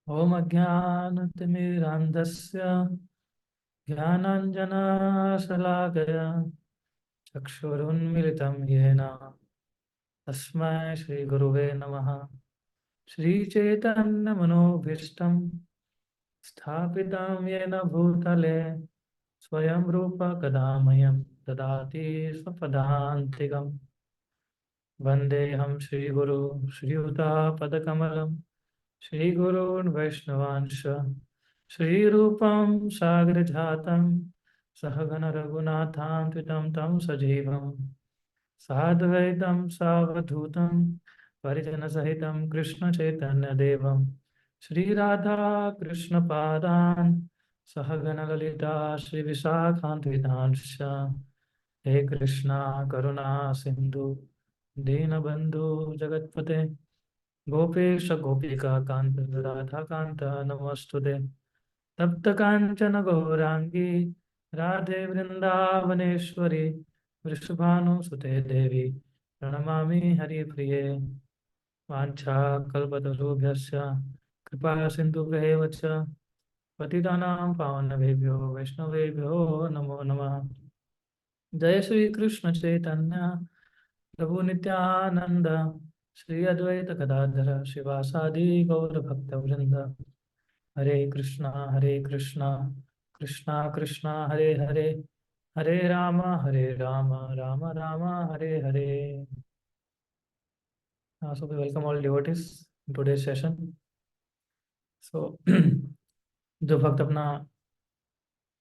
ॐ अज्ञानतिमिरान्धस्य ज्ञानाञ्जनशलाकया चक्षुरुन्मिलितं येन तस्मै श्रीगुरुवे नमः। श्रीचैतन्यमनोभीष्टं स्थापितं येन भूतले स्वयं रूप कदा मह्यं ददाति स्वपदान्तिकम्। वन्देऽहं श्रीगुरु श्रीयुतापदकमलं श्रीगुरून् वैष्णवांश श्रीरूपं सागरजातं सहगण रघुनाथान्वितं तं सजीवं साद्वैतं सावधूतं परिजनसहितं कृष्णचैतन्यदेवं श्रीराधा कृष्णपादान् सहगण ललिता श्रीविशाखान्वितांश्च। हे कृष्णा करुणा सिंधु दीनबंधु जगत्पते गोपेश गोपिका कांत राधा कांत नमस्तुते। तप्त कांचन गौरांगी राधे वृंदावनेश्वरी वृषभानुसुते देवी प्रणमामि हरिप्रिये। वाञ्छाकल्पतरुभ्यश्च कृपा सिन्धुभ्येव च पतितानां पावनभेभ्यो वैष्णवेभ्यो नमो नमः। जय श्री कृष्ण चैतन्य प्रभु नित्यानंद श्री अद्वैत गदाधर शिवासादि गौर भक्त वृंद। हरे Krishna Krishna Krishna Hare Hare Hare Ram Ram Ram Hare Hare. So we welcome all devotees in today's session. So जो भक्त अपना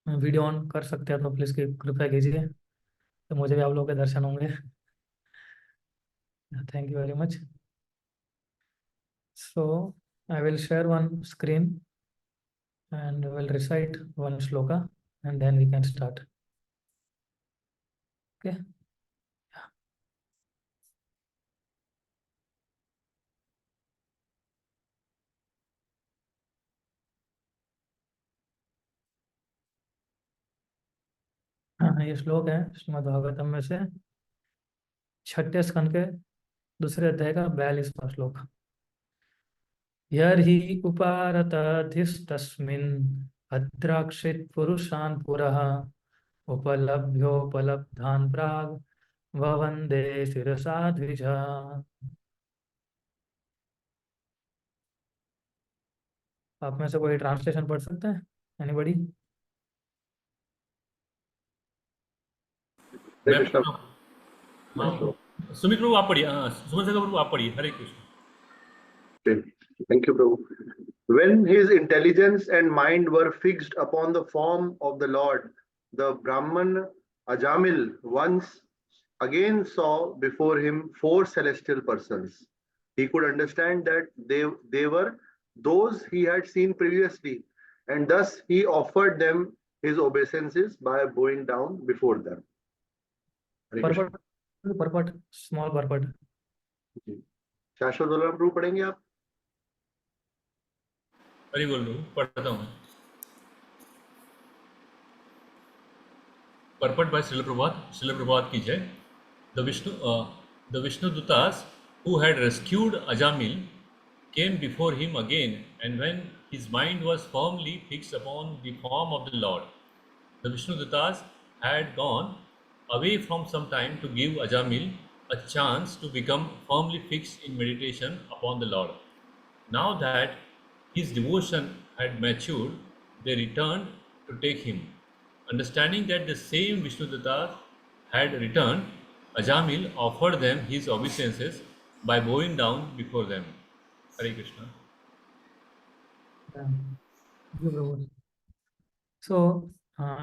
वीडियो ऑन कर सकते हैं तो प्लीज कृपया कीजिए, तो मुझे भी आप लोगों के दर्शन होंगे। Thank you very much. So I will share one screen and will recite one shloka and then we can start. Okay. हाँ, ये श्लोक है श्रीमद् भागवतम में से 6ठे स्कंद के दूसरे अध्याय का 42वां श्लोक। यर्हि उपारतधिस्तस्मिन् अद्राक्षित पुरुषान् पुरः उपलभ्योपलब्धान् प्राग ववन्दे शिरसा द्विजा। आप में से कोई ट्रांसलेशन पढ़ सकते हैं? एनीबॉडी? मैं कृष्ण। हाँ, सुमित प्रभु आप पढ़िए। सुमन सागर प्रभु आप पढ़िए। हरे Krishna. Thank you, Prabhu. When his intelligence and mind were fixed upon the form of the Lord, the Brahman Ajamil once again saw before him four celestial persons. He could understand that they were those he had seen previously, and thus he offered them his obeisances by bowing down before them. Hare Krishna. परपट small परपट। शाश्वत वल्लभ प्रभु पढ़ेंगे आप? हरि बोल प्रभु, पढ़ता हूँ। Purport by Srila Prabhupada. Srila Prabhupada ki jai. The Vishnu Dutas who had rescued Ajamil came before him again, and when his mind was firmly fixed upon the form of the Lord, the Vishnu Dutas had gone away from some time to give Ajamil a chance to become firmly fixed in meditation upon the Lord. Now that his devotion had matured, they returned to take him. Understanding that the same Vishnudata had returned, Ajamil offered them his obeisances by bowing down before them. Hare Krishna. सो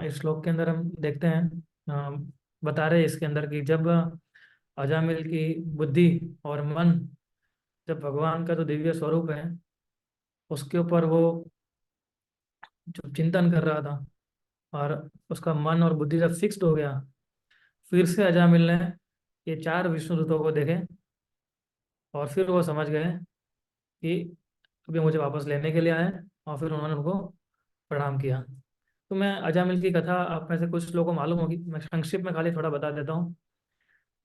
इस श्लोक के अंदर हम देखते हैं, बता रहे हैं इसके अंदर कि जब अजामिल की बुद्धि और मन जब भगवान का जो दिव्य स्वरूप है उसके ऊपर वो जो चिंतन कर रहा था और उसका मन और बुद्धि जब फिक्स्ड हो गया, फिर से अजामिल ने ये चार विष्णुदूतों को देखे और फिर वो समझ गए कि अभी मुझे वापस लेने के लिए आए, और फिर उन्होंने उनको प्रणाम किया। तो मैं अजामिल की कथा आप में से कुछ लोगों को मालूम होगी, मैं संक्षिप्त में खाली थोड़ा बता देता हूँ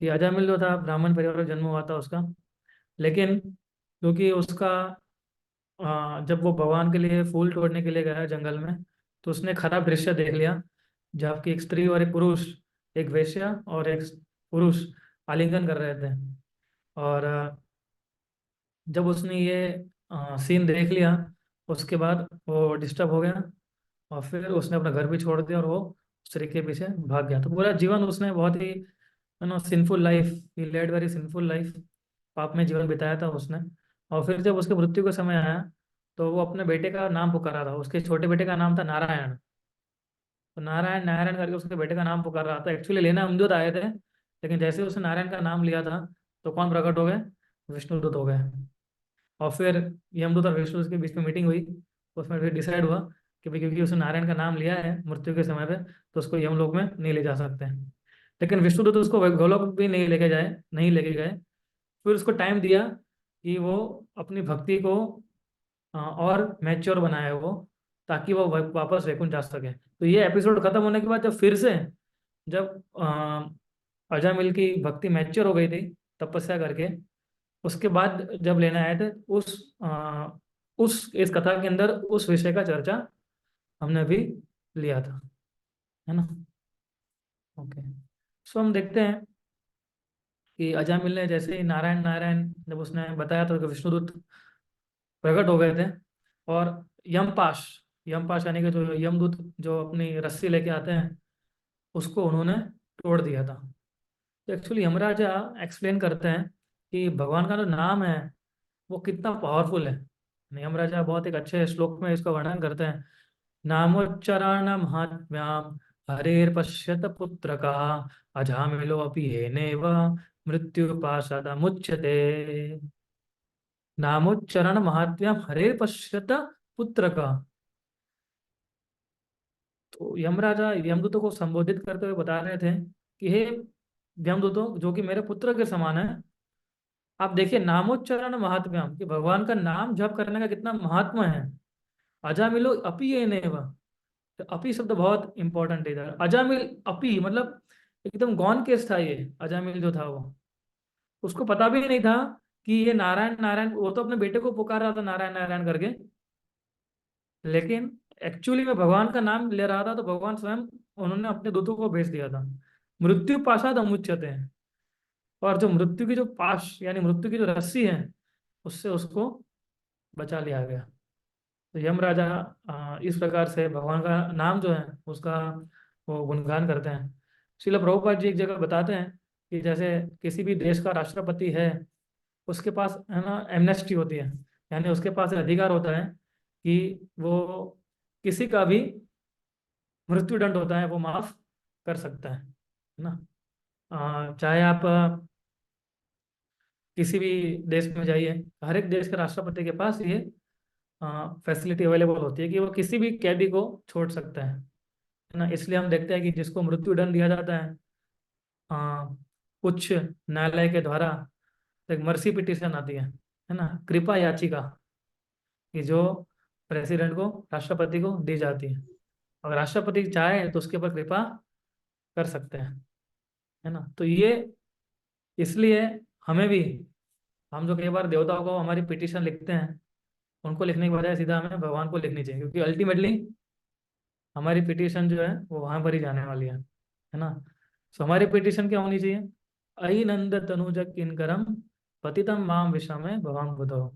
कि अजामिल जो था ब्राह्मण परिवार में जन्म हुआ था उसका, लेकिन क्योंकि उसका जब वो भगवान के लिए फूल तोड़ने के लिए गया जंगल में, तो उसने खराब दृश्य देख लिया, जबकि एक स्त्री और एक पुरुष, एक वेश्या और एक पुरुष आलिंगन कर रहे थे। और जब उसने ये सीन देख लिया, उसके बाद वो डिस्टर्ब हो गया, और फिर उसने अपना घर भी छोड़ दिया और वो उस स्त्री के पीछे भाग गया। तो पूरा जीवन उसने बहुत ही सिंफुल लाइफ, ही लेड वेरी सिंफुल लाइफ, पाप में जीवन बिताया था उसने। और फिर जब उसके मृत्यु का समय आया, तो वो अपने बेटे का नाम पुकारा था। उसके छोटे बेटे का नाम था नारायण। तो नारायण नारायण करके उसके बेटे का नाम पुकार रहा था। एक्चुअली लेना अमजद आए थे, लेकिन जैसे उसने नारायण का नाम लिया था, तो कौन प्रकट हो गए? विष्णुदूत हो गए। और फिर यमदूत और विष्णु के बीच में मीटिंग हुई। उसमें फिर डिसाइड हुआ कि भाई क्योंकि उसने नारायण का नाम लिया है मृत्यु के समय पे, तो उसको यमलोक में नहीं ले जा सकते हैं। लेकिन विष्णुदूत उसको गोलोक भी नहीं लेके गए। फिर उसको टाइम दिया कि वो अपनी भक्ति को और मैच्योर बनाए वो, ताकि वो वापस वैकुंठ जा सके। तो ये एपिसोड खत्म होने के बाद जब फिर से, जब अजामिल की भक्ति मैच्योर हो गई थी तपस्या करके, उसके बाद जब लेने आए थे, उस इस कथा के अंदर उस विषय का चर्चा हमने अभी लिया था, है ना। ओके। सो हम देखते हैं कि अजामिल ने जैसे ही नारायण नारायण जब उसने बताया, तो विष्णुदूत प्रकट हो गए थे। और यमपाश, यमपाश यानी कि जो यमदूत जो अपनी रस्सी लेके आते हैं, उसको उन्होंने तोड़ दिया था। तो एक्चुअली यमराजा एक्सप्लेन करते हैं कि भगवान का जो नाम है वो कितना पावरफुल है। यमराजा बहुत एक अच्छे श्लोक में इसका वर्णन करते हैं। नामोच्चारण महात्म्याम हरेर पश्यत पुत्र का अजामिलो अपि येनेव मृत्यु पाशद मुच्यते। नामोच्चारण महात्म्याम हरेर पश्यत पुत्र का। तो यमराजा यमदूतों को संबोधित करते हुए बता रहे थे कि हे यमदूतों, जो कि मेरे पुत्र के समान है, आप देखिए नामोच्चारण महात्म्यम, कि भगवान का नाम जप करने का कितना महात्मा है। अजामिलो अपी ये नेव, तो अपी शब्द बहुत इंपॉर्टेंट है इधर। अजामिल अपी मतलब एकदम गौन केस था ये। अजामिल जो था वो, उसको पता भी नहीं था कि ये नारायण नारायण, वो तो अपने बेटे को पुकार रहा था नारायण नारायण करके, लेकिन एक्चुअली में भगवान का नाम ले रहा था। तो भगवान स्वयं, उन्होंने अपने दूतों को भेज दिया था। मृत्यु पाशाद अमुच्यते हैं। और जो मृत्यु की जो पाश यानी मृत्यु की जो रस्सी है, उससे उसको बचा लिया गया। तो यमराजा इस प्रकार से भगवान का नाम जो है उसका वो गुणगान करते हैं। श्रील प्रभुपाद जी एक जगह बताते हैं कि जैसे किसी भी देश का राष्ट्रपति है, उसके पास है ना एमनेस्टी होती है, यानी उसके पास अधिकार होता है कि वो किसी का भी मृत्युदंड होता है वो माफ कर सकता है ना। चाहे आप किसी भी देश में जाइए, हर एक देश के राष्ट्रपति के पास ये फैसिलिटी अवेलेबल होती है कि वो किसी भी कैदी को छोड़ सकता है ना। इसलिए हम देखते हैं कि जिसको मृत्युदंड दिया जाता है, आ, उच्च न्यायालय के द्वारा एक मर्सी पिटीशन आती है ना, कृपा याचिका, कि जो प्रेसिडेंट को, राष्ट्रपति को दी जाती है। अगर राष्ट्रपति चाहे तो उसके ऊपर कृपा कर सकते हैं, है ना। तो ये इसलिए हमें भी, हम जो कई बार देवताओं को हमारी पिटीशन लिखते हैं, उनको लिखने के बजाय सीधा हमें भगवान को लिखनी चाहिए, क्योंकि अल्टीमेटली हमारी पिटीशन जो है वो वहां पर ही जाने वाली है ना। तो हमारी पिटीशन क्या होनी चाहिए? अहि नंद तनुज किंकरम पतितम माम विषमे भवाम बुधो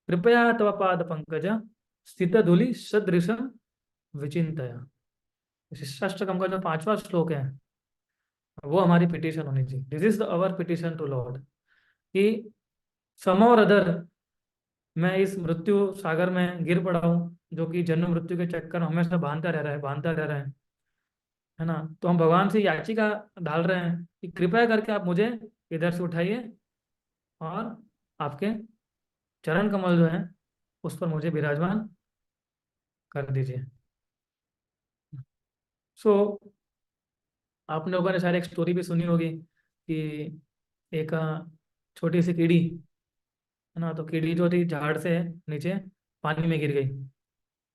कृपया तव पाद पंकज स्थित धूलि सदृशम विचिंतया। शिष्टाष्टकम का जो पांचवा श्लोक है, वो हमारी पिटीशन होनी चाहिए। This is our petition to lord, कि सम और अदर मैं इस मृत्यु सागर में गिर पड़ा हूँ, जो कि जन्म मृत्यु के चक्कर में हमेशा बांधता रह रहा है ना। तो हम भगवान से याचिका डाल रहे हैं कि कृपया करके आप मुझे इधर से उठाइए, और आपके चरण कमल जो है उस पर मुझे विराजमान कर दीजिए। सो आप लोगों ने शायद एक स्टोरी भी सुनी होगी कि एक छोटी सी कीड़ी, है ना, तो कीड़ी जो थी झाड़ से नीचे पानी में गिर गई,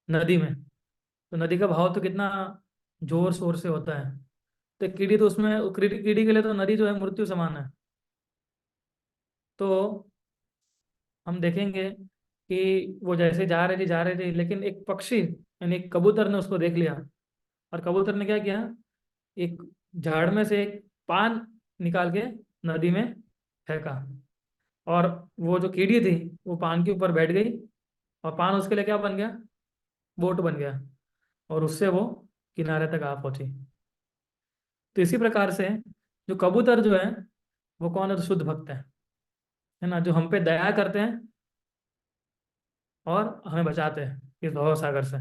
नदी में। तो नदी का बहाव तो कितना जोर शोर से होता है। तो कीड़ी तो उसमें, कीड़ी के लिए तो नदी जो है मृत्यु समान है। तो हम देखेंगे कि वो जैसे जा रहे थे, लेकिन एक पक्षी यानी एक कबूतर ने उसको देख लिया। और कबूतर ने क्या किया, एक झाड़ में से एक पान निकाल के नदी में फेंका। और वो जो कीड़ी थी वो पान के ऊपर बैठ गई, और पान उसके लिए क्या बन गया, बोट बन गया। और उससे वो किनारे तक आ पहुंची। तो इसी प्रकार से जो कबूतर जो है वो कौन है, तो शुद्ध भक्त है ना, जो हम पे दया करते हैं और हमें बचाते हैं इस भव सागर से।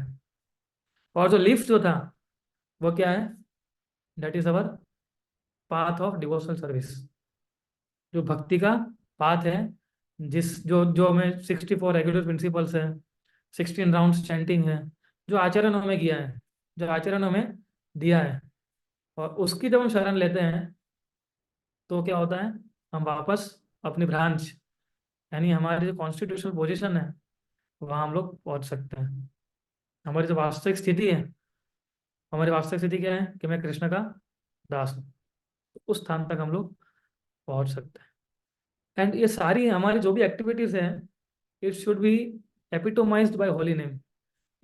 और जो लिफ्ट जो था वो क्या है, that is our path of devotional service, जो भक्ति का पाथ है। जिस जो जो हमें 64 रेगुलर प्रिंसिपल्स है, 16 राउंड्स चैंटिंग है, जो आचरण हमें किया है, जो आचरण हमें दिया है, और उसकी जब हम शरण लेते हैं तो क्या होता है, हम वापस अपनी ब्रांच यानी हमारी जो कॉन्स्टिट्यूशनल पोजीशन है वहाँ हम लोग पहुँच सकते हैं। हमारी जो वास्तविक स्थिति है, हमारी वास्तविक स्थिति क्या है कि मैं कृष्ण का दास हूँ। तो उस स्थान तक हम लोग पहुँच सकते हैं। एंड ये सारी हमारी जो भी एक्टिविटीज हैं, it should be epitomized by holy name.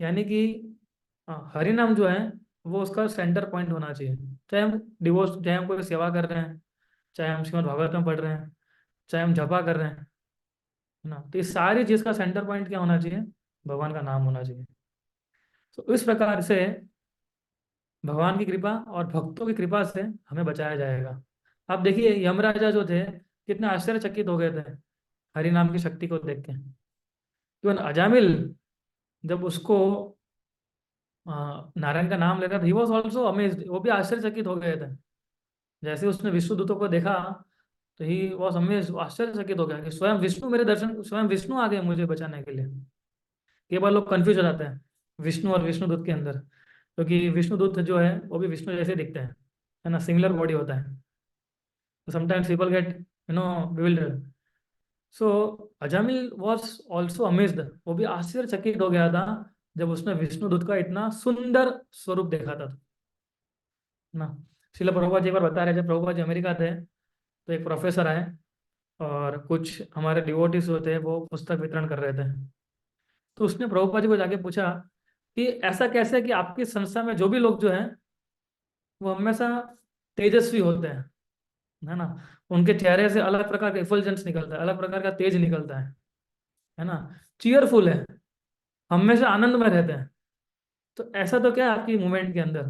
यानी कि हरि नाम जो है वो उसका सेंटर पॉइंट होना चाहिए। चाहे हम डिवोर्स, चाहे हम कोई सेवा कर रहे हैं, चाहे हम श्रीमद् भागवत में पढ़ रहे हैं, चाहे हम जपा कर रहे हैं, है ना, तो इस सारी चीज का सेंटर पॉइंट क्या होना चाहिए, भगवान का नाम होना चाहिए। तो इस प्रकार से भगवान की कृपा और भक्तों की कृपा से हमें बचाया जाएगा। अब देखिए यमराजा जो थे कितने आश्चर्यचकित हो गए थे हरि नाम की शक्ति को देख के। इवन अजामिल जब उसको नारायण का नाम लेता था, ही वॉज ऑल्सो अमेज्ड, वो भी आश्चर्यचकित हो गए थे। जैसे उसने विष्णु दूतों को देखा तो ही वॉज अमेज्ड, आश्चर्यचकित हो गया कि स्वयं विष्णु मेरे दर्शन, स्वयं विष्णु आ गए मुझे बचाने के लिए। कई बार लोग कंफ्यूज हो जाते हैं विष्णु और विष्णु दूत के अंदर, क्योंकि विष्णु दूत जो है वो भी विष्णु जैसे दिखते हैं, है ना, सिमिलर बॉडी होता है। तो sometimes people get bewildered. So Ajamil was also amazed, वो भी आश्चर्यचकित हो गया था जब उसने विष्णु दूत का इतना सुंदर स्वरूप देखा था ना। शिला प्रभुपाद जी एक बार बता रहे, जब प्रभुपाद जी अमेरिका थे तो एक प्रोफेसर आए और कुछ हमारे डिवोटीज होते हैं वो पुस्तक वितरण कर रहे थे। तो उसने प्रभुपाद जी को जाके पूछा कि ऐसा कैसे है कि आपकी संस्था में जो भी लोग जो हैं वो हमेशा तेजस्वी होते हैं, है ना, उनके चेहरे से अलग प्रकार का इफुलजेंस निकलता है, अलग प्रकार का तेज निकलता है ना, चीयरफुल है, हमेशा आनंद में रहते हैं। तो ऐसा तो क्या है आपकी मूवमेंट के अंदर,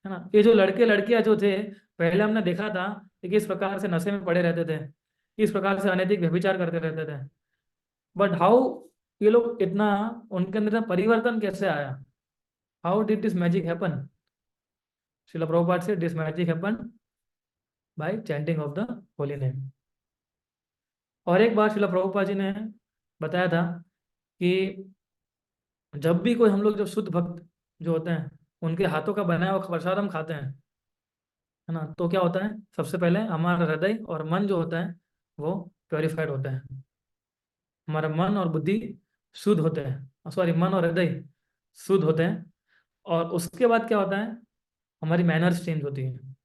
है ना। ये जो लड़के लड़कियां जो थे, पहले हमने देखा था कि किस प्रकार से नशे में पड़े रहते थे, किस प्रकार से अनैतिक व्यभिचार करते रहते थे। बट हाउ ये लोग इतना, उनके अंदर इतना परिवर्तन कैसे आया, how did this magic happen? Srila Prabhupada से this magic happen by chanting of the holy name. और एक बार श्रील प्रभुपाद जी ने बताया था कि जब भी कोई हम लोग, जो शुद्ध भक्त जो होते हैं, उनके हाथों का बनाया हुआ प्रसाद हम खाते हैं, है ना, तो क्या होता है, सबसे पहले हमारा हृदय और मन जो होता है वो प्योरीफाइड होता है। हमारा मन और बुद्धि शुद्ध होते हैं, सॉरी, मन और हृदय शुद्ध होते हैं। और उसके बाद क्या होता है, हमारी मैनर्स चेंज होती है,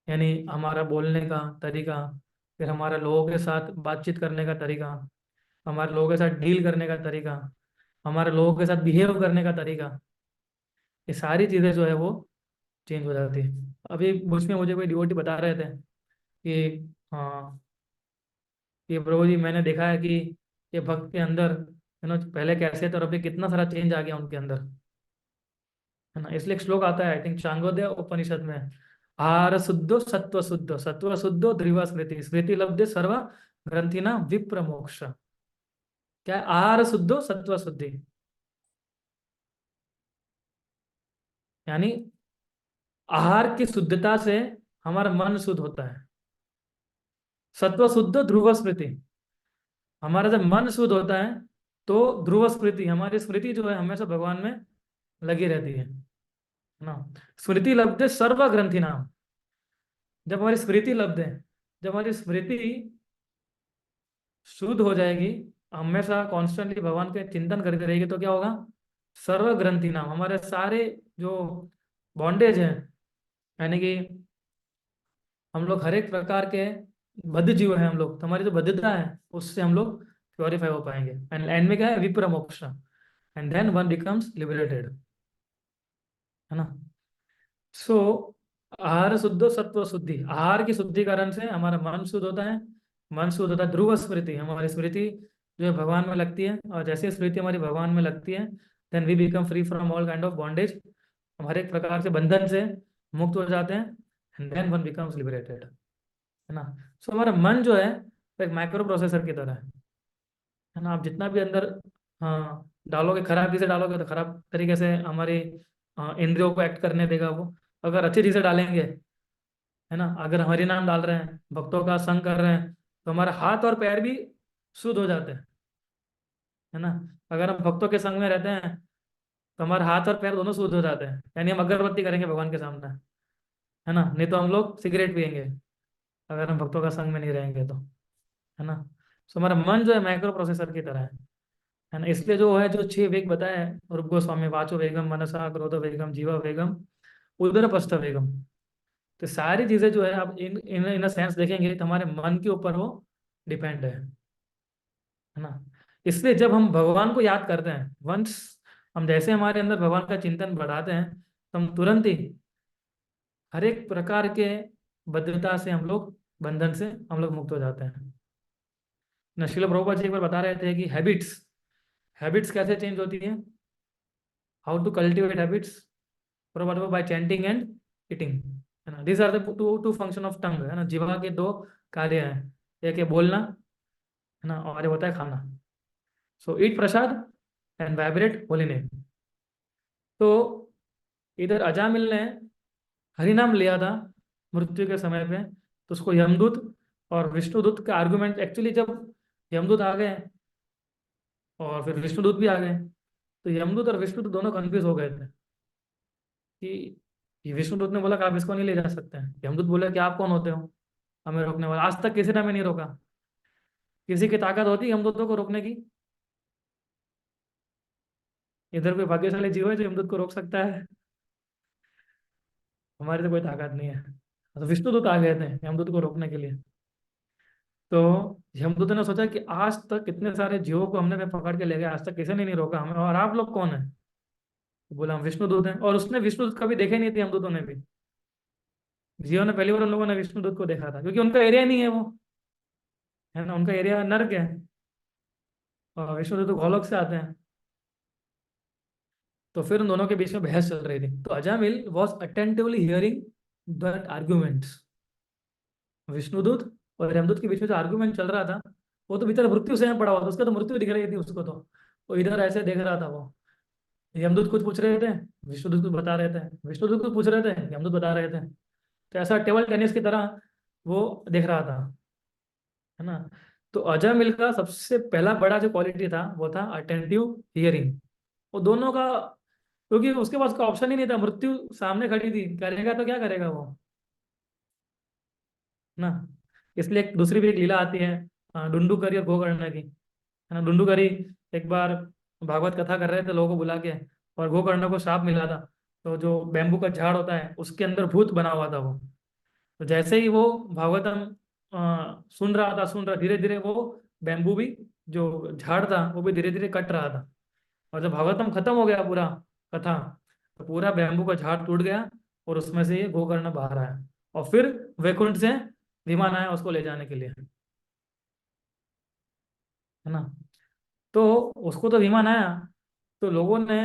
यानी हमारा बोलने का तरीका, फिर हमारा लोगों के साथ बातचीत करने का तरीका, हमारे लोगों के साथ डील करने का तरीका, हमारे लोगों के साथ बिहेव करने का तरीका, ये सारी चीज़ें जो है वो चेंज हो जाती है। अभी उसमें मुझे कोई डिवोटी बता रहे थे कि हाँ, ये प्रभु जी मैंने देखा है कि ये भक्त के अंदर, पहले कैसे थे और अभी कितना सारा चेंज आ गया उनके अंदर, है ना। इसलिए एक श्लोक आता है, आई थिंक चांगोदय उपनिषद में, आहार शुद्धो सत्व शुद्धो, सत्व शुद्धो ध्रुव स्मृति, स्मृति लब्धे सर्व ग्रंथि ना विप्र मोक्ष। क्या है, आहार शुद्धो सत्व शुद्धि, यानी आहार की शुद्धता से हमारा मन शुद्ध होता है। सत्व शुद्ध ध्रुव स्मृति, हमारा जब मन शुद्ध होता है तो ध्रुव स्मृति, हमारी स्मृति जो है हमेशा भगवान में लगी रहती है ना। स्मृति लब्धे सर्व ग्रंथि नाम, जब हमारी स्मृति लब्ध है, जब हमारी स्मृति शुद्ध हो जाएगी, हमेशा कॉन्स्टेंटली भगवान के चिंतन करते रहेगी, तो क्या होगा, सर्व ग्रंथि नाम, हमारे सारे जो बॉन्डेज हैं, यानी कि हम लोग हर एक प्रकार के बद्ध जीव हैं हम लोग, तो हमारी जो बद्धता है उससे हम लोग प्योरीफाई हो पाएंगे। एंड एंड में क्या है, विप्र मोक्ष, and then one becomes liberated, है ना। सो आहार शुद्ध सत्व शुद्धि, आहार की शुद्धिकरण से हमारा मन शुद्ध होता है। मन शुद्ध होता है, ध्रुव स्मृति, हमारी स्मृति जो है भगवान में लगती है, और जैसे स्मृति हमारी भगवान में लगती है, then we become free from all kind of bondage, हम हर एक प्रकार से बंधन से मुक्त हो जाते हैं, and then one becomes liberated, है ना। सो हमारा मन जो है वो एक माइक्रो प्रोसेसर की तरह है ना। आप जितना भी अंदर डालोगे, खराब चीज़ें डालोगे तो खराब तरीके से हमारी इंद्रियों को एक्ट करने देगा वो। अगर अच्छी चीज़ें डालेंगे, है ना, अगर हम हरि नाम डाल रहे हैं, भक्तों का संग कर रहे हैं, तो हमारे हाथ और पैर भी शुद्ध हो जाते हैं, है ना। अगर हम भक्तों के संग में रहते हैं तो हमारे हाथ और पैर दोनों शुद्ध हो जाते हैं, यानी हम अगरबत्ती करेंगे भगवान के सामने, है ना। नहीं तो हम लोग सिगरेट पियेंगे अगर हम भक्तों का संग में नहीं रहेंगे तो, है ना। सो हमारा मन जो है माइक्रो प्रोसेसर की तरह है ना। इसलिए जो है, जो 6 वेग बताए हैं रूप गोस्वामी, वाचो वेगम, मनसा क्रोध वेगम, जीवा वेगम, उदर पश्च वेगम, तो सारी चीजें जो है आप इन इन इन सेंस देखेंगे तो हमारे मन के ऊपर वो डिपेंड है ना। इसलिए जब हम भगवान को याद करते हैं, वंस हम जैसे हमारे अंदर भगवान का चिंतन बढ़ाते हैं, तो हम तुरंत ही हर एक प्रकार के बद्धता से हम लोग, बंधन से हम लोग मुक्त हो जाते हैं ना। श्रील प्रभुपाद जी एक बार बता रहे थे कि हैबिट्स हैबिट्स कैसे चेंज होती है, how to cultivate habits, Prabhupada by chanting and eating, है ना। These are the two two function of tongue, है ना। जीवा के 2 कार्य हैं, एक है बोलना, है ना, और एक होता है खाना। सो ईट प्रसाद एंड वाइब्रेट होली नेम। तो इधर अजामिल ने हरि नाम लिया था मृत्यु के समय पे, तो उसको यमदूत और विष्णुदूत का आर्गुमेंट, एक्चुअली जब यमदूत आ गए और फिर विष्णुदूत भी आ गए, तो यमदूत और विष्णुदूत दोनों कंफ्यूज हो गए थे कि ये विष्णुदूत ने बोला कि आप इसको नहीं ले जा सकते हैं, यमदूत बोले कि आप कौन होते हो हमें रोकने वाला, आज तक किसी ने हमें नहीं रोका। किसी की ताकत होती है यमदूतों को रोकने की? इधर कोई भाग्यशाली जीव है जो यमदूत को रोक सकता है? हमारी तो कोई ताकत नहीं है। तो विष्णुदूत आ गए थे यमदूत को रोकने के लिए। तो यमदूत ने सोचा कि आज तक कितने सारे जीवों को हमने पकड़ के ले गए, आज तक किसी ने नहीं रोका हमें, और आप लोग कौन है? तो बोला हम विष्णुदूत हैं, और उसने विष्णुदूत कभी देखे नहीं थे यमदूतों ने भी। जियो ने पहली बार उन लोगों ने विष्णुदूत को देखा था, क्योंकि उनका एरिया नहीं है वो, है ना, उनका एरिया नर्क है, और विष्णुदूत तो गोलोक से आते हैं। तो फिर उन दोनों के बीच में बहस चल रही थी, तो Ajamil was attentively hearing that arguments. Vishnudoot और यमदूत के बीच में जो आर्ग्यूमेंट चल रहा था, वो तो भीतर मृत्यु से पड़ा हुआ था, उसका तो मृत्यु दिख रही थी उसको, तो वो इधर ऐसे देख रहा था वो। यमदूत कुछ पूछ रहे थे, विष्णुदूत कुछ बता रहे थे, विष्णुदूत कुछ पूछ रहे थे, यमदूत बता रहे थे। तो ऐसा टेबल टेनिस की तरह वो देख रहा था, है ना। तो अजामिल का सबसे पहला बड़ा जो क्वालिटी था वो था अटेंटिव हियरिंग। वो दोनों का, क्योंकि उसके पास का ऑप्शन ही नहीं था, मृत्यु सामने खड़ी थी, करेगा तो क्या करेगा वो, ना। इसलिए एक दूसरी भी एक लीला आती है, डुंडुकरी और गोकर्ण की, है ना। डुंडुकरी एक बार भागवत कथा कर रहे थे लोगों को बुला के, और गोकर्ण को श्राप मिला था। तो जो बैम्बू का झाड़ होता है उसके अंदर भूत बना हुआ था वो। तो जैसे ही वो भागवतम सुन रहा, धीरे धीरे वो बैम्बू भी, जो झाड़ था वो भी धीरे धीरे कट रहा था। और जब भागवतम खत्म हो गया पूरा कथा, तो पूरा बैम्बू का झाड़ टूट गया, और उसमें से ये गोकर्ण बाहर आया, और फिर वैकुंठ से विमान आया उसको ले जाने के लिए, है ना। तो उसको तो विमान आया, तो लोगों ने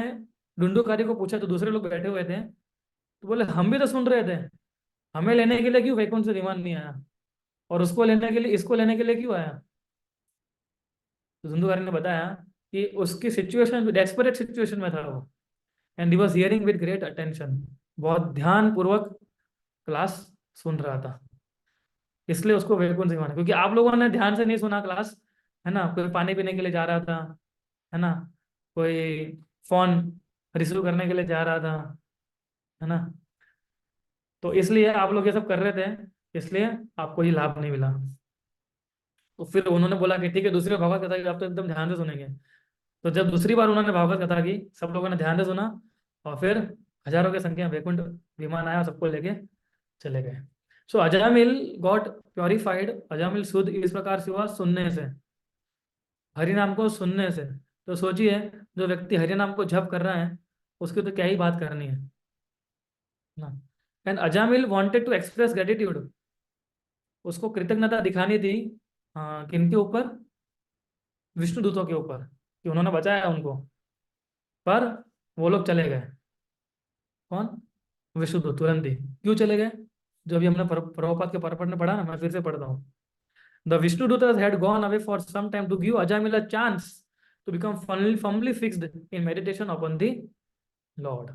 डुंडुकारी को पूछा, तो दूसरे लोग बैठे हुए थे, तो बोले हम भी तो सुन रहे थे, हमें लेने के लिए क्यों वैकुंठ से विमान नहीं आया, और उसको लेने के लिए, इसको लेने के लिए क्यों आया? तो धुंधुकारी ने बताया कि उसकी सिचुएशन, डेस्परेट सिचुएशन में था वो, and he was hearing with great attention, बहुत ध्यान पूर्वक क्लास सुन रहा था, इसलिए उसको वैकुंठ से माना। क्योंकि आप लोगों ने ध्यान से नहीं सुना क्लास, है ना, कोई पानी पीने के लिए जा रहा था, है ना, कोई फोन रिसीव करने के लिए जा रहा था, है ना। तो इसलिए आप लोग ये सब कर रहे थे, इसलिए आपको ये लाभ नहीं मिला। तो फिर उन्होंने बोला कि ठीक है, दूसरी बार भागवत कथा की आप तो एकदम ध्यान से सुनेंगे। तो जब दूसरी बार उन्होंने भागवत कथा की, सब लोगों ने ध्यान से सुना, और फिर हजारों की संख्या में वैकुंठ विमान आया और सबको लेके चले गए। सो अजामिल गॉट प्योरिफाइड, अजामिल शुद्ध इस प्रकार से हुआ सुनने से। हरि नाम को सुनने से। तो सोचिए, जो व्यक्ति हरि नाम को जप कर रहा है उसकी तो क्या ही बात करनी है ना। And Ajamil wanted to express gratitude, उसको कृतज्ञता दिखानी थी किनके ऊपर, विष्णु दूतों के ऊपर, कि उन्होंने बचाया उनको। पर वो लोग चले गए। कौन? विष्णुदूत तुरंत ही क्यों चले गए? जो अभी हमने प्रभुपाद के परपट में पढ़ा ना, मैं फिर से पढ़ता हूँ। The Vishnudutas had gone away for some time to give Ajamil a chance to become firmly fixed in meditation upon the Lord.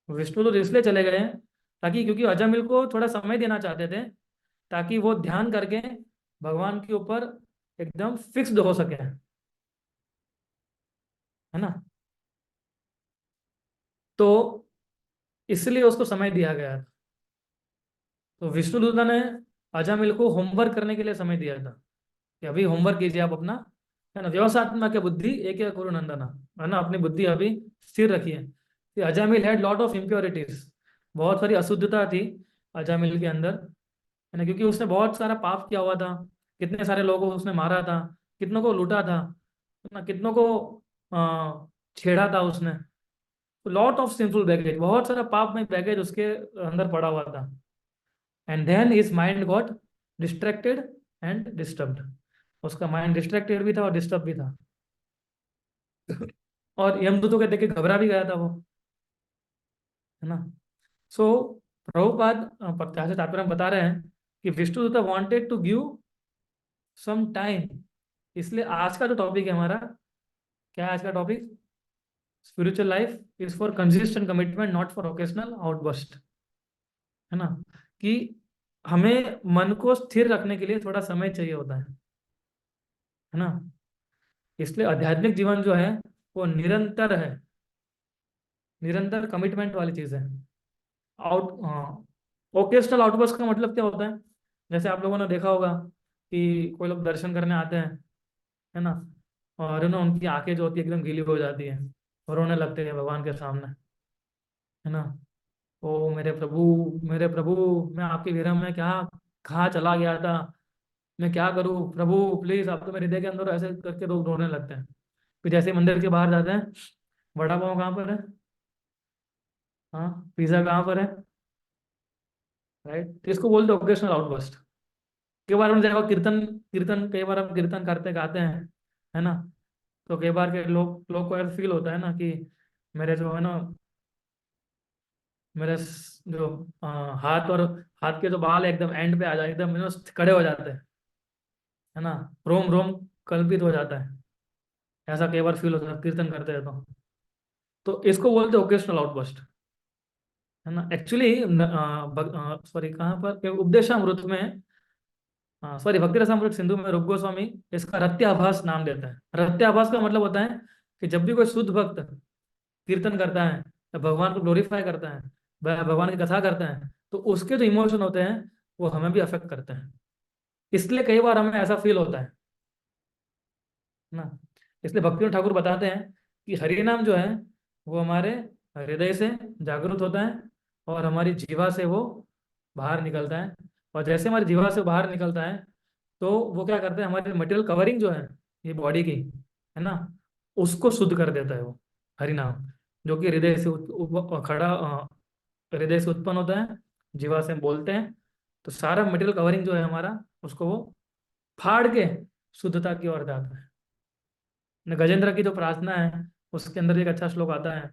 Vishnudoot इसलिए चले गए हैं ताकि, क्योंकि अजामिल को थोड़ा समय देना चाहते थे, ताकि वो ध्यान करके भगवान के ऊपर एकदम फिक्स्ड हो सके, है ना। तो इसलिए उसको समय दिया गया था। तो विष्णुदूत ने अजामिल को होमवर्क करने के लिए समय दिया था, कि अभी होमवर्क कीजिए आप अपना, है ना। व्यवसात्मक के बुद्धि एक कुरु नंदना, है ना, अपनी बुद्धि अभी स्थिर रखिए। Ajamil had lot of impurities, बहुत सारी अशुद्धता थी अजामिल के अंदर, है ना, क्योंकि उसने बहुत सारा पाप किया हुआ था। कितने सारे लोगों को उसने मारा था, कितनों को लूटा था, है ना, कितनों को छेड़ा था उसने। लॉट ऑफ सिंफुल बैगेज, बहुत सारा पाप में बैगेज उसके अंदर पड़ा हुआ था। And then his mind got distracted and disturbed, उसका माइंड डिस्ट्रैक्टेड भी था और डिस्टर्ब भी था। और यमदूतों के देख के घबरा भी गया था वो, है ना। सो प्रभुपाद प्रत्याश तात्पर्य में बता रहे हैं कि Vishnuduta wanted to give some time. इसलिए आज का जो टॉपिक है हमारा, क्या है आज का topic? Spiritual life is for consistent commitment, not for occasional outburst, है ना। कि हमें मन को स्थिर रखने के लिए थोड़ा समय चाहिए होता है ना। इसलिए आध्यात्मिक जीवन जो है वो निरंतर है, निरंतर कमिटमेंट वाली चीज है। ओकेशनल आउटबर्स्ट का मतलब क्या होता है? जैसे आप लोगों ने देखा होगा कि कोई लोग दर्शन करने आते हैं, है ना, और ना उनकी आंखें जो होती है एकदम गीली हो जाती है और रोने लगते हैं भगवान के सामने, है ना। ओ मेरे प्रभु, मेरे प्रभु, मैं आपके विरह में क्या, कहाँ चला गया था, मैं क्या करूँ प्रभु, प्लीज आप तो मेरे हृदय के अंदर, ऐसे करके लोग रोने लगते हैं। फिर जैसे मंदिर के बाहर जाते हैं, वड़ा पाव कहाँ पर है, हाँ पिज्जा कहाँ पर है, राइट। तो इसको बोलते हैं ओकेशनल आउटबर्स्ट। कई बार हम जब कीर्तन कीर्तन कई बार हम कीर्तन करते गाते हैं, है ना, तो कई बार के लोग को ऐसा फील होता है ना कि मेरे जो है ना, जो हाथ और हाथ के जो बाल है एकदम एंड पे आ जाए, एकदम खड़े हो जाते हैं, है ना, रोम रोम कल्पित हो जाता है। ऐसा कई बार फील होता है कीर्तन करते हैं तो इसको बोलते हैं ओकेशनल आउटबर्स्ट, है ना। एक्चुअली सॉरी कहाँ पर उपदेशामृत में, सॉरी भक्ति रसामृत सिंधु में रूप गोस्वामी इसका रत्याभास नाम देता है। रत्याभास का मतलब होता है कि जब भी कोई शुद्ध भक्त कीर्तन करता है या भगवान को ग्लोरीफाई करता है, भगवान की कथा करता है, तो उसके जो इमोशन होते हैं वो हमें भी अफेक्ट करते हैं। इसलिए कई बार हमें ऐसा फील होता है ना। इसलिए भक्ति ठाकुर बताते हैं कि हरि नाम जो है वो हमारे हृदय से जागृत होता है और हमारी जीवा से वो बाहर निकलता है। और जैसे हमारी जीवा से बाहर निकलता है तो वो क्या करते हैं, हमारी मटेरियल कवरिंग जो है ये बॉडी की, है ना, उसको शुद्ध कर देता है वो हरि नाम, जो कि हृदय से हृदय से उत्पन्न होता है, जीवा से हम बोलते हैं। तो सारा मटेरियल कवरिंग जो है हमारा, उसको वो फाड़ के शुद्धता की ओर जाता है। न गजेंद्र की जो प्रार्थना है उसके अंदर एक अच्छा श्लोक आता है,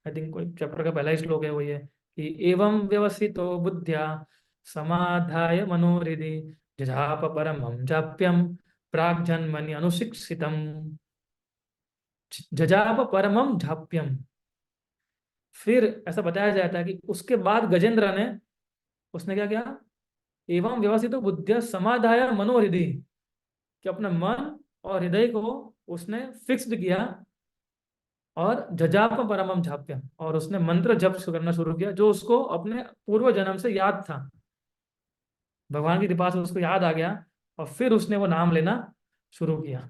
आई थिंक कोई चैप्टर का पहला ही श्लोक है, वो ये कि एवं व्यवसितो बुद्ध्या समाधाय मनोहृदि जजाप परमं जाप्यम प्राग्जन्मनि अनुशिक्षितम। जजाप परमं जाप्यम। फिर ऐसा बताया जाता है कि उसके बाद गजेंद्र ने, उसने क्या किया, एवं व्यवसित बुद्धिया समाधाय मनोहृदि, कि अपने मन और हृदय को उसने फिक्स्ड किया, और जजाप परमम झाप्यम, और उसने मंत्र जप करना शुरू किया जो उसको अपने पूर्व जन्म से याद था। भगवान की कृपा से उसको याद आ गया और फिर उसने वो नाम लेना शुरू किया।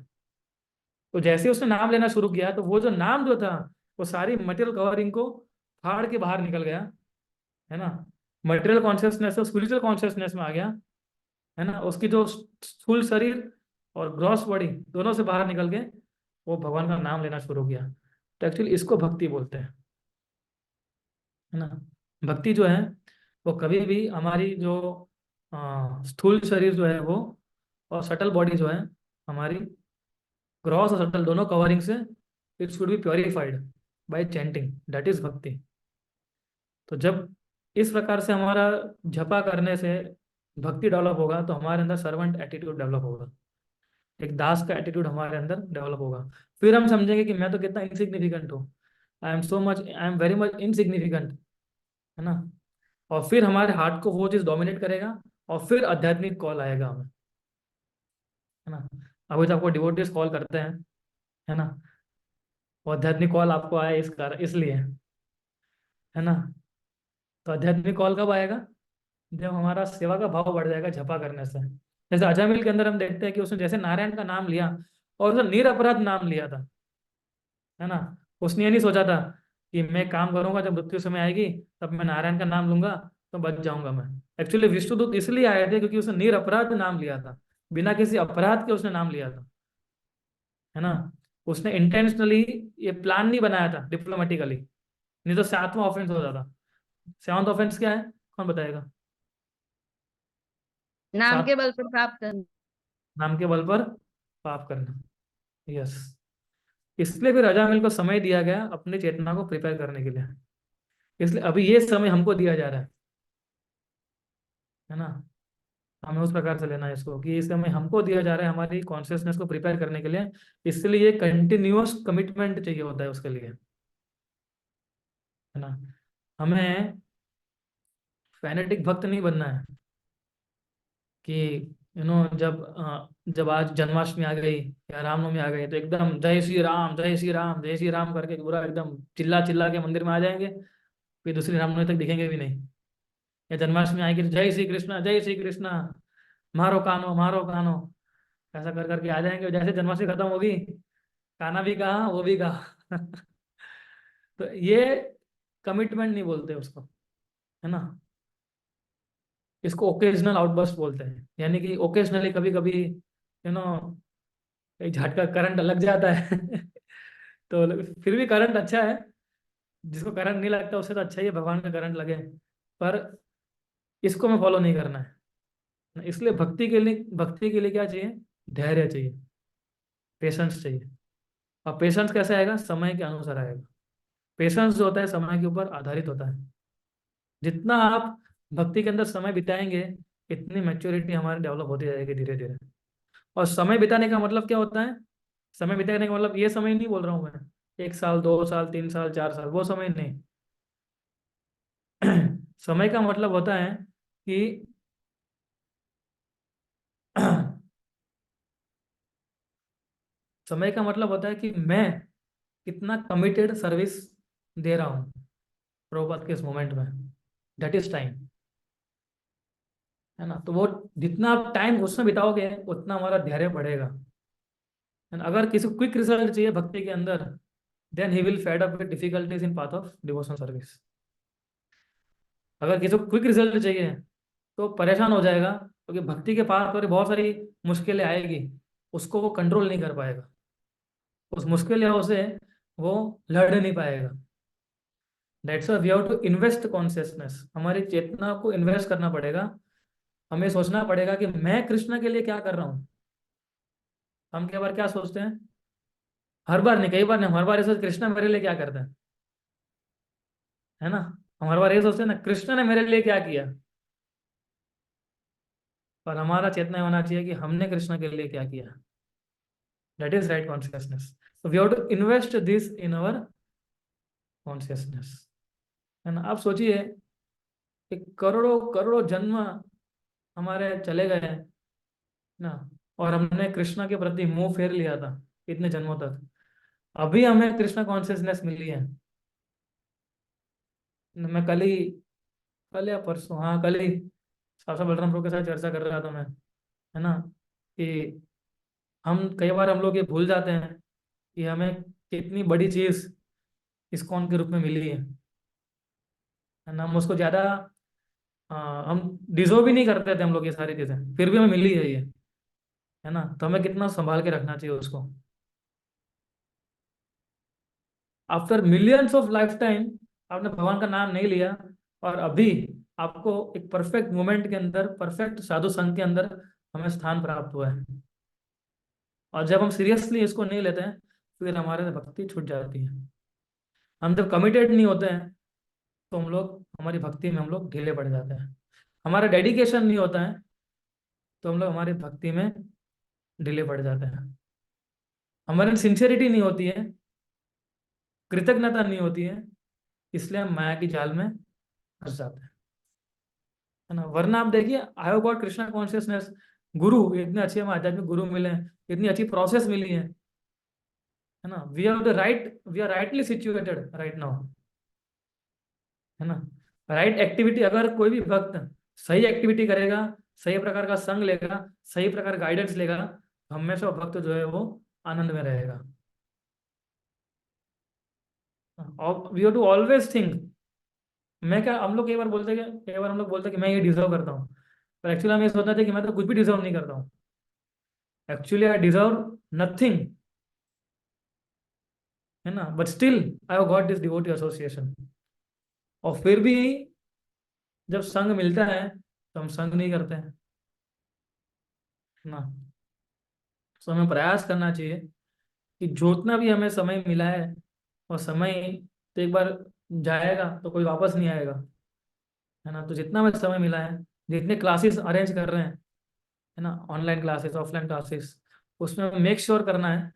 तो जैसे उसने नाम लेना शुरू किया तो वो जो नाम जो था वो सारी मटेरियल कवरिंग को फाड़ के बाहर निकल गया, है ना। मटेरियल कॉन्शियसनेस से स्पिरिचुअल कॉन्शियसनेस में आ गया, है ना। उसकी जो स्थूल शरीर और ग्रॉस बॉडी दोनों से बाहर निकल के वो भगवान का नाम लेना शुरू किया। तो एक्चुअली इसको भक्ति बोलते हैं, है ना। भक्ति जो है वो कभी भी हमारी जो स्थूल शरीर जो है वो, और सटल बॉडी जो है हमारी, ग्रॉस और सटल दोनों कवरिंग से, it should B purified bye chanting, that is भक्ति। तो जब इस प्रकार से हमारा जपा करने से भक्ति डेवलप होगा तो हमारे अंदर सर्वेंट एटीट्यूड डेवलप होगा, एक दास का एटीट्यूड हमारे अंदर डेवलप होगा। फिर हम समझेंगे कि मैं तो कितना इनसिग्निफिकेंट हूँ, I am very much insignificant, है ना। और फिर हमारे हार्ट को वो चीज़ डोमिनेट करेगा, और फिर आध्यात्मिक कॉल आएगा हमें, है ना। अभी तो आपको डिवोटीज कॉल करते हैं, है ना, और आध्यात्मिक कॉल आपको आया इस कारण इसलिए, है ना। तो आध्यात्मिक कॉल कब आएगा? जब हमारा सेवा का भाव बढ़ जाएगा झपा करने से। जैसे अजामिल के अंदर हम देखते हैं कि उसने जैसे नारायण का नाम लिया, और उसने निरपराध नाम लिया था, है ना। उसने ये नहीं सोचा था कि मैं काम करूंगा, जब मृत्यु समय आएगी तब मैं नारायण का नाम लूंगा तो बच जाऊंगा मैं। एक्चुअली विष्णुदूत इसलिए आए थे क्योंकि उसने निरपराध नाम लिया था, बिना किसी अपराध के उसने नाम लिया था, है ना। उसने इंटेंशनली ये प्लान नहीं बनाया था डिप्लोमेटिकली, नहीं तो सातवां ऑफेंस हो जाता। सेवंथ ऑफेंस क्या है, कौन बताएगा? नाम के सात, बल पर प्राप्त करना। नाम के बल पर पाप करना, यस। इसलिए फिर अजामिल को समय दिया गया अपनी चेतना को प्रिपेयर करने के लिए। इसलिए अभी ये समय हमको दिया जा रहा है ना। हमें उस प्रकार से लेना है इसको कि इस समय हमको दिया जा रहा है हमारी कॉन्शियसनेस को प्रिपेयर करने के लिए। इसलिए कंटिन्यूअस कमिटमेंट चाहिए होता है उसके लिए, है ना। हमें फैनेटिक भक्त नहीं बनना है कि जब आज जन्माष्टमी आ गई या रामनवमी आ गई तो एकदम जय श्री राम जय श्री राम जय श्री राम करके पूरा एकदम चिल्ला चिल्ला के मंदिर में आ जाएंगे, फिर दूसरी रामनवमी तक दिखेंगे भी नहीं। या जन्माष्टमी आएगी तो जय श्री कृष्णा जय श्री कृष्णा, मारो कानो, ऐसा कर करके आ जाएंगे। जैसे जन्माष्टमी खत्म होगी, खाना भी कहा वो भी कहा। तो ये कमिटमेंट नहीं बोलते उसको, है ना। इसको ओकेजनल आउटबर्स्ट बोलते हैं, यानी कि ओकेजनली कभी कभी एक झटका करंट लग जाता है। तो फिर भी करंट अच्छा है, जिसको करंट नहीं लगता उससे तो अच्छा ही है भगवान का करंट लगे, पर इसको हमें फॉलो नहीं करना है। इसलिए भक्ति के लिए क्या चाहिए? धैर्य चाहिए, पेशेंस चाहिए। और पेशेंस कैसे आएगा? समय के अनुसार आएगा। पेशेंस जो होता है समय के ऊपर आधारित होता है। जितना आप भक्ति के अंदर समय बिताएंगे, इतनी मैच्योरिटी हमारी डेवलप होती जाएगी धीरे धीरे। और समय बिताने का मतलब क्या होता है? समय बिताने का मतलब ये समय नहीं बोल रहा हूँ मैं 1 साल 2 साल 3 साल 4 साल, वो समय नहीं। समय का मतलब होता है कि समय का मतलब होता है कि मैं कितना कमिटेड सर्विस दे रहा हूँ प्रभुपाद के इस मोमेंट में, दैट इज टाइम, है ना। तो वो जितना आप टाइम उसमें बिताओगे उतना हमारा धैर्य बढ़ेगा। And अगर किसी को क्विक रिजल्ट चाहिए भक्ति के अंदर, then he will fed up with difficulties in path of devotional service. अगर किसी को क्विक रिजल्ट चाहिए तो परेशान हो जाएगा, क्योंकि भक्ति के पार पर बहुत सारी मुश्किलें आएगी, उसको वो कंट्रोल नहीं कर पाएगा, उस मुश्किलों से वो लड़ नहीं पाएगा। That's we have to invest consciousness, हमारी चेतना को इन्वेस्ट करना पड़ेगा। हमें सोचना पड़ेगा कि मैं कृष्ण के लिए क्या कर रहा हूँ। हम कई बार क्या सोचते हैं, हर बार नहीं, कई बार नहीं, हर बार ये सोचते कृष्ण मेरे लिए क्या करता है ना। हम हर बार ये सोचते हैं ना कृष्ण ने मेरे लिए क्या किया, पर हमारा चेतना होना चाहिए कि हमने कृष्ण के लिए क्या किया। That is right consciousness. So we have to invest this in our consciousness, है ना। आप सोचिए कि करोड़ों करोड़ों जन्म हमारे चले गए हैं ना, और हमने कृष्णा के प्रति मुंह फेर लिया था इतने जन्मों तक। अभी हमें कृष्णा कॉन्शियसनेस मिली है। मैं कल या परसों, हाँ कल ही सासा बलराम प्रभु के साथ चर्चा कर रहा था मैं, है ना, कि हम लोग ये भूल जाते हैं कि हमें कितनी बड़ी चीज इस्कॉन के रूप में मिली है ना। हम उसको ज्यादा हम डिजर्व भी नहीं करते थे हम लोग ये सारी चीजें, फिर भी हमें मिली है ये। है ना, तो हमें कितना संभाल के रखना चाहिए उसको। After millions of life time आपने भगवान का नाम नहीं लिया, और अभी आपको एक परफेक्ट मोमेंट के अंदर, परफेक्ट साधु संघ के अंदर हमें स्थान प्राप्त हुआ है। और जब हम सीरियसली इसको नहीं लेते हैं, फिर हमारे से भक्ति छूट जाती है। हम जब कमिटेड नहीं होते हैं, तो हम लोग, हमारी भक्ति में हम लोग ढीले पड़ जाते हैं। हमारा डेडिकेशन नहीं होता है, तो हम लोग हमारी भक्ति में ढीले पड़ जाते हैं। हमारी सिंसियरिटी नहीं होती है, कृतज्ञता नहीं होती है, इसलिए हम माया की जाल में फंस जाते हैं, है ना। वरना आप देखिए, I have got Krishna consciousness, गुरु, इतने अच्छे हमें आध्यात्मिक गुरु मिले हैं, इतनी अच्छी प्रोसेस मिली है ना। We have the right, we are rightly situated right now, है ना। राइट एक्टिविटी, अगर कोई भी भक्त सही एक्टिविटी करेगा, सही प्रकार का संग लेगा, सही प्रकार गाइडेंस लेगा, हमेशा भक्त जो है वो आनंद में रहेगा। और we have to always think, मैं क्या, हम लोग कई बार बोलते हैं, कई बार हम लोग बोलते हैं कि मैं ये डिजर्व करता हूँ, पर एक्चुअली हमें ये सोचना चाहिए कि मैं तो कुछ भी डिजर्व नहीं करता हूँ। एक्चुअली आई डिजर्व नथिंग, है ना, but still I have got this devotee association. और फिर भी जब संग मिलता है तो हम संग नहीं करते हैं, है ना। तो हमें प्रयास करना चाहिए कि जितना भी हमें समय मिला है, और समय तो एक बार जाएगा तो कोई वापस नहीं आएगा, है ना। तो जितना हमें समय मिला है, जितने क्लासेस अरेंज कर रहे हैं, है ना, ऑनलाइन क्लासेस, ऑफलाइन क्लासेस, उसमें मेक श्योर करना है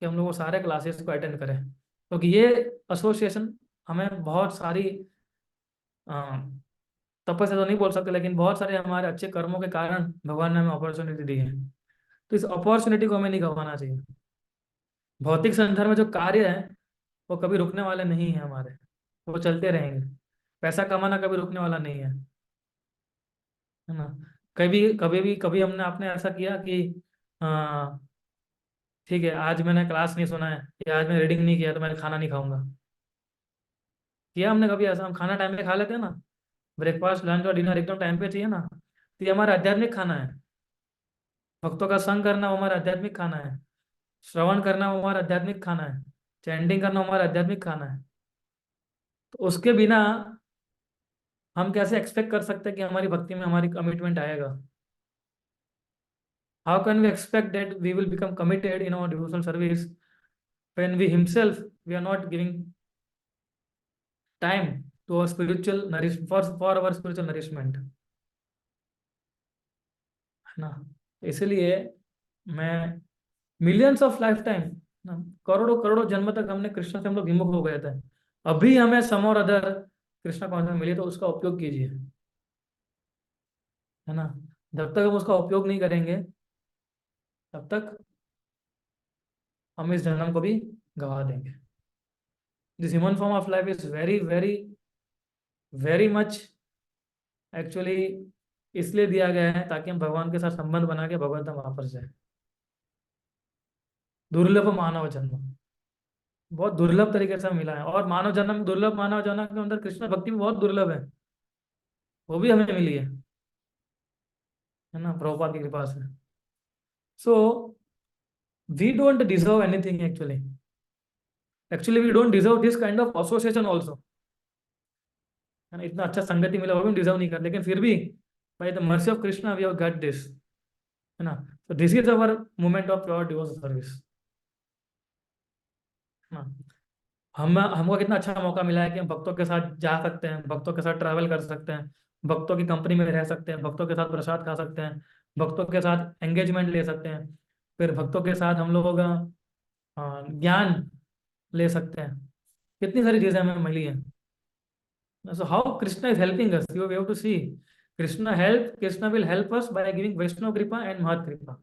कि हम लोग वो सारे क्लासेस को अटेंड करें, क्योंकि ये एसोसिएशन हमें बहुत सारी अ, तपस्या तो नहीं बोल सकते, लेकिन बहुत सारे हमारे अच्छे कर्मों के कारण भगवान ने हमें अपॉर्चुनिटी दी है। तो इस अपॉर्चुनिटी को हमें नहीं गंवाना चाहिए। भौतिक संसार में जो कार्य है वो कभी रुकने वाले नहीं है हमारे, वो चलते रहेंगे। पैसा कमाना कभी रुकने वाला नहीं है ना। कभी हमने आपने ऐसा किया कि हाँ ठीक है, आज मैंने क्लास नहीं सुना है, या आज मैंने रीडिंग नहीं किया, तो मैं खाना नहीं खाऊंगा। किया हमने कभी ऐसा? हम खाना टाइम पे खा लेते हैं ना, ब्रेकफास्ट लंच और डिनर एकदम टाइम पे चाहिए ना। तो ये हमारा आध्यात्मिक खाना है। भक्तों का संग करना वो हमारा आध्यात्मिक खाना है, श्रवण करना वो हमारा आध्यात्मिक खाना है, चैंटिंग करना हमारा आध्यात्मिक खाना है। तो उसके बिना हम कैसे एक्सपेक्ट कर सकते हैं कि हमारी भक्ति में हमारी कमिटमेंट आएगा? How can we expect that we will become committed in our devotional service when we himself we are not giving time to our spiritual nourish for our spiritual nourishment, है ना। इसलिए मैं मिलियंस ऑफ लाइफ टाइम, करोड़ों करोड़ों जन्म तक हमने कृष्ण से हम लोग विमुख हो गए थे। अभी हमें सम और अदर कृष्णा कॉन्शियस मिली, तो उसका उपयोग कीजिए, है ना। जब तक हम उसका उपयोग नहीं करेंगे, तब तक हम इस जन्म को भी गवा देंगे। This human form of life is very very very much actually इसलिए दिया गया है ताकि हम भगवान के साथ संबंध बना के भगवत धाम वापस जाए। दुर्लभ मानव जन्म, बहुत दुर्लभ तरीके से हमें मिला है, और मानव जन्म, दुर्लभ मानव जन्म के अंदर कृष्ण भक्ति भी बहुत दुर्लभ है, वो भी हमें मिली है ना, प्रभुपाद की कृपा से। So we don't deserve anything actually, actually we don't deserve this kind of association also, है ना। इतना अच्छा संगति मिला वो भी डिजर्व नहीं कर, लेकिन फिर भी by the mercy of Krishna we have got this, है ना। तो this is our moment of pure devotional service, है ना। हम हमको कितना अच्छा मौका मिला है कि हम भक्तों के साथ जा सकते हैं, भक्तों के साथ ट्रैवल कर सकते हैं, भक्तों की कंपनी में रह सकते हैं, भक्तों के साथ प्रसाद खा सकते हैं, भक्तों के साथ एंगेजमेंट ले सकते हैं, फिर भक्तों के साथ हम लोग ज्ञान ले सकते हैं। कितनी सारी चीजें हमें मिली हैं। So how Krishna is helping us, you have to see, Krishna will help us by giving Vaishnava kripa and महत कृपा।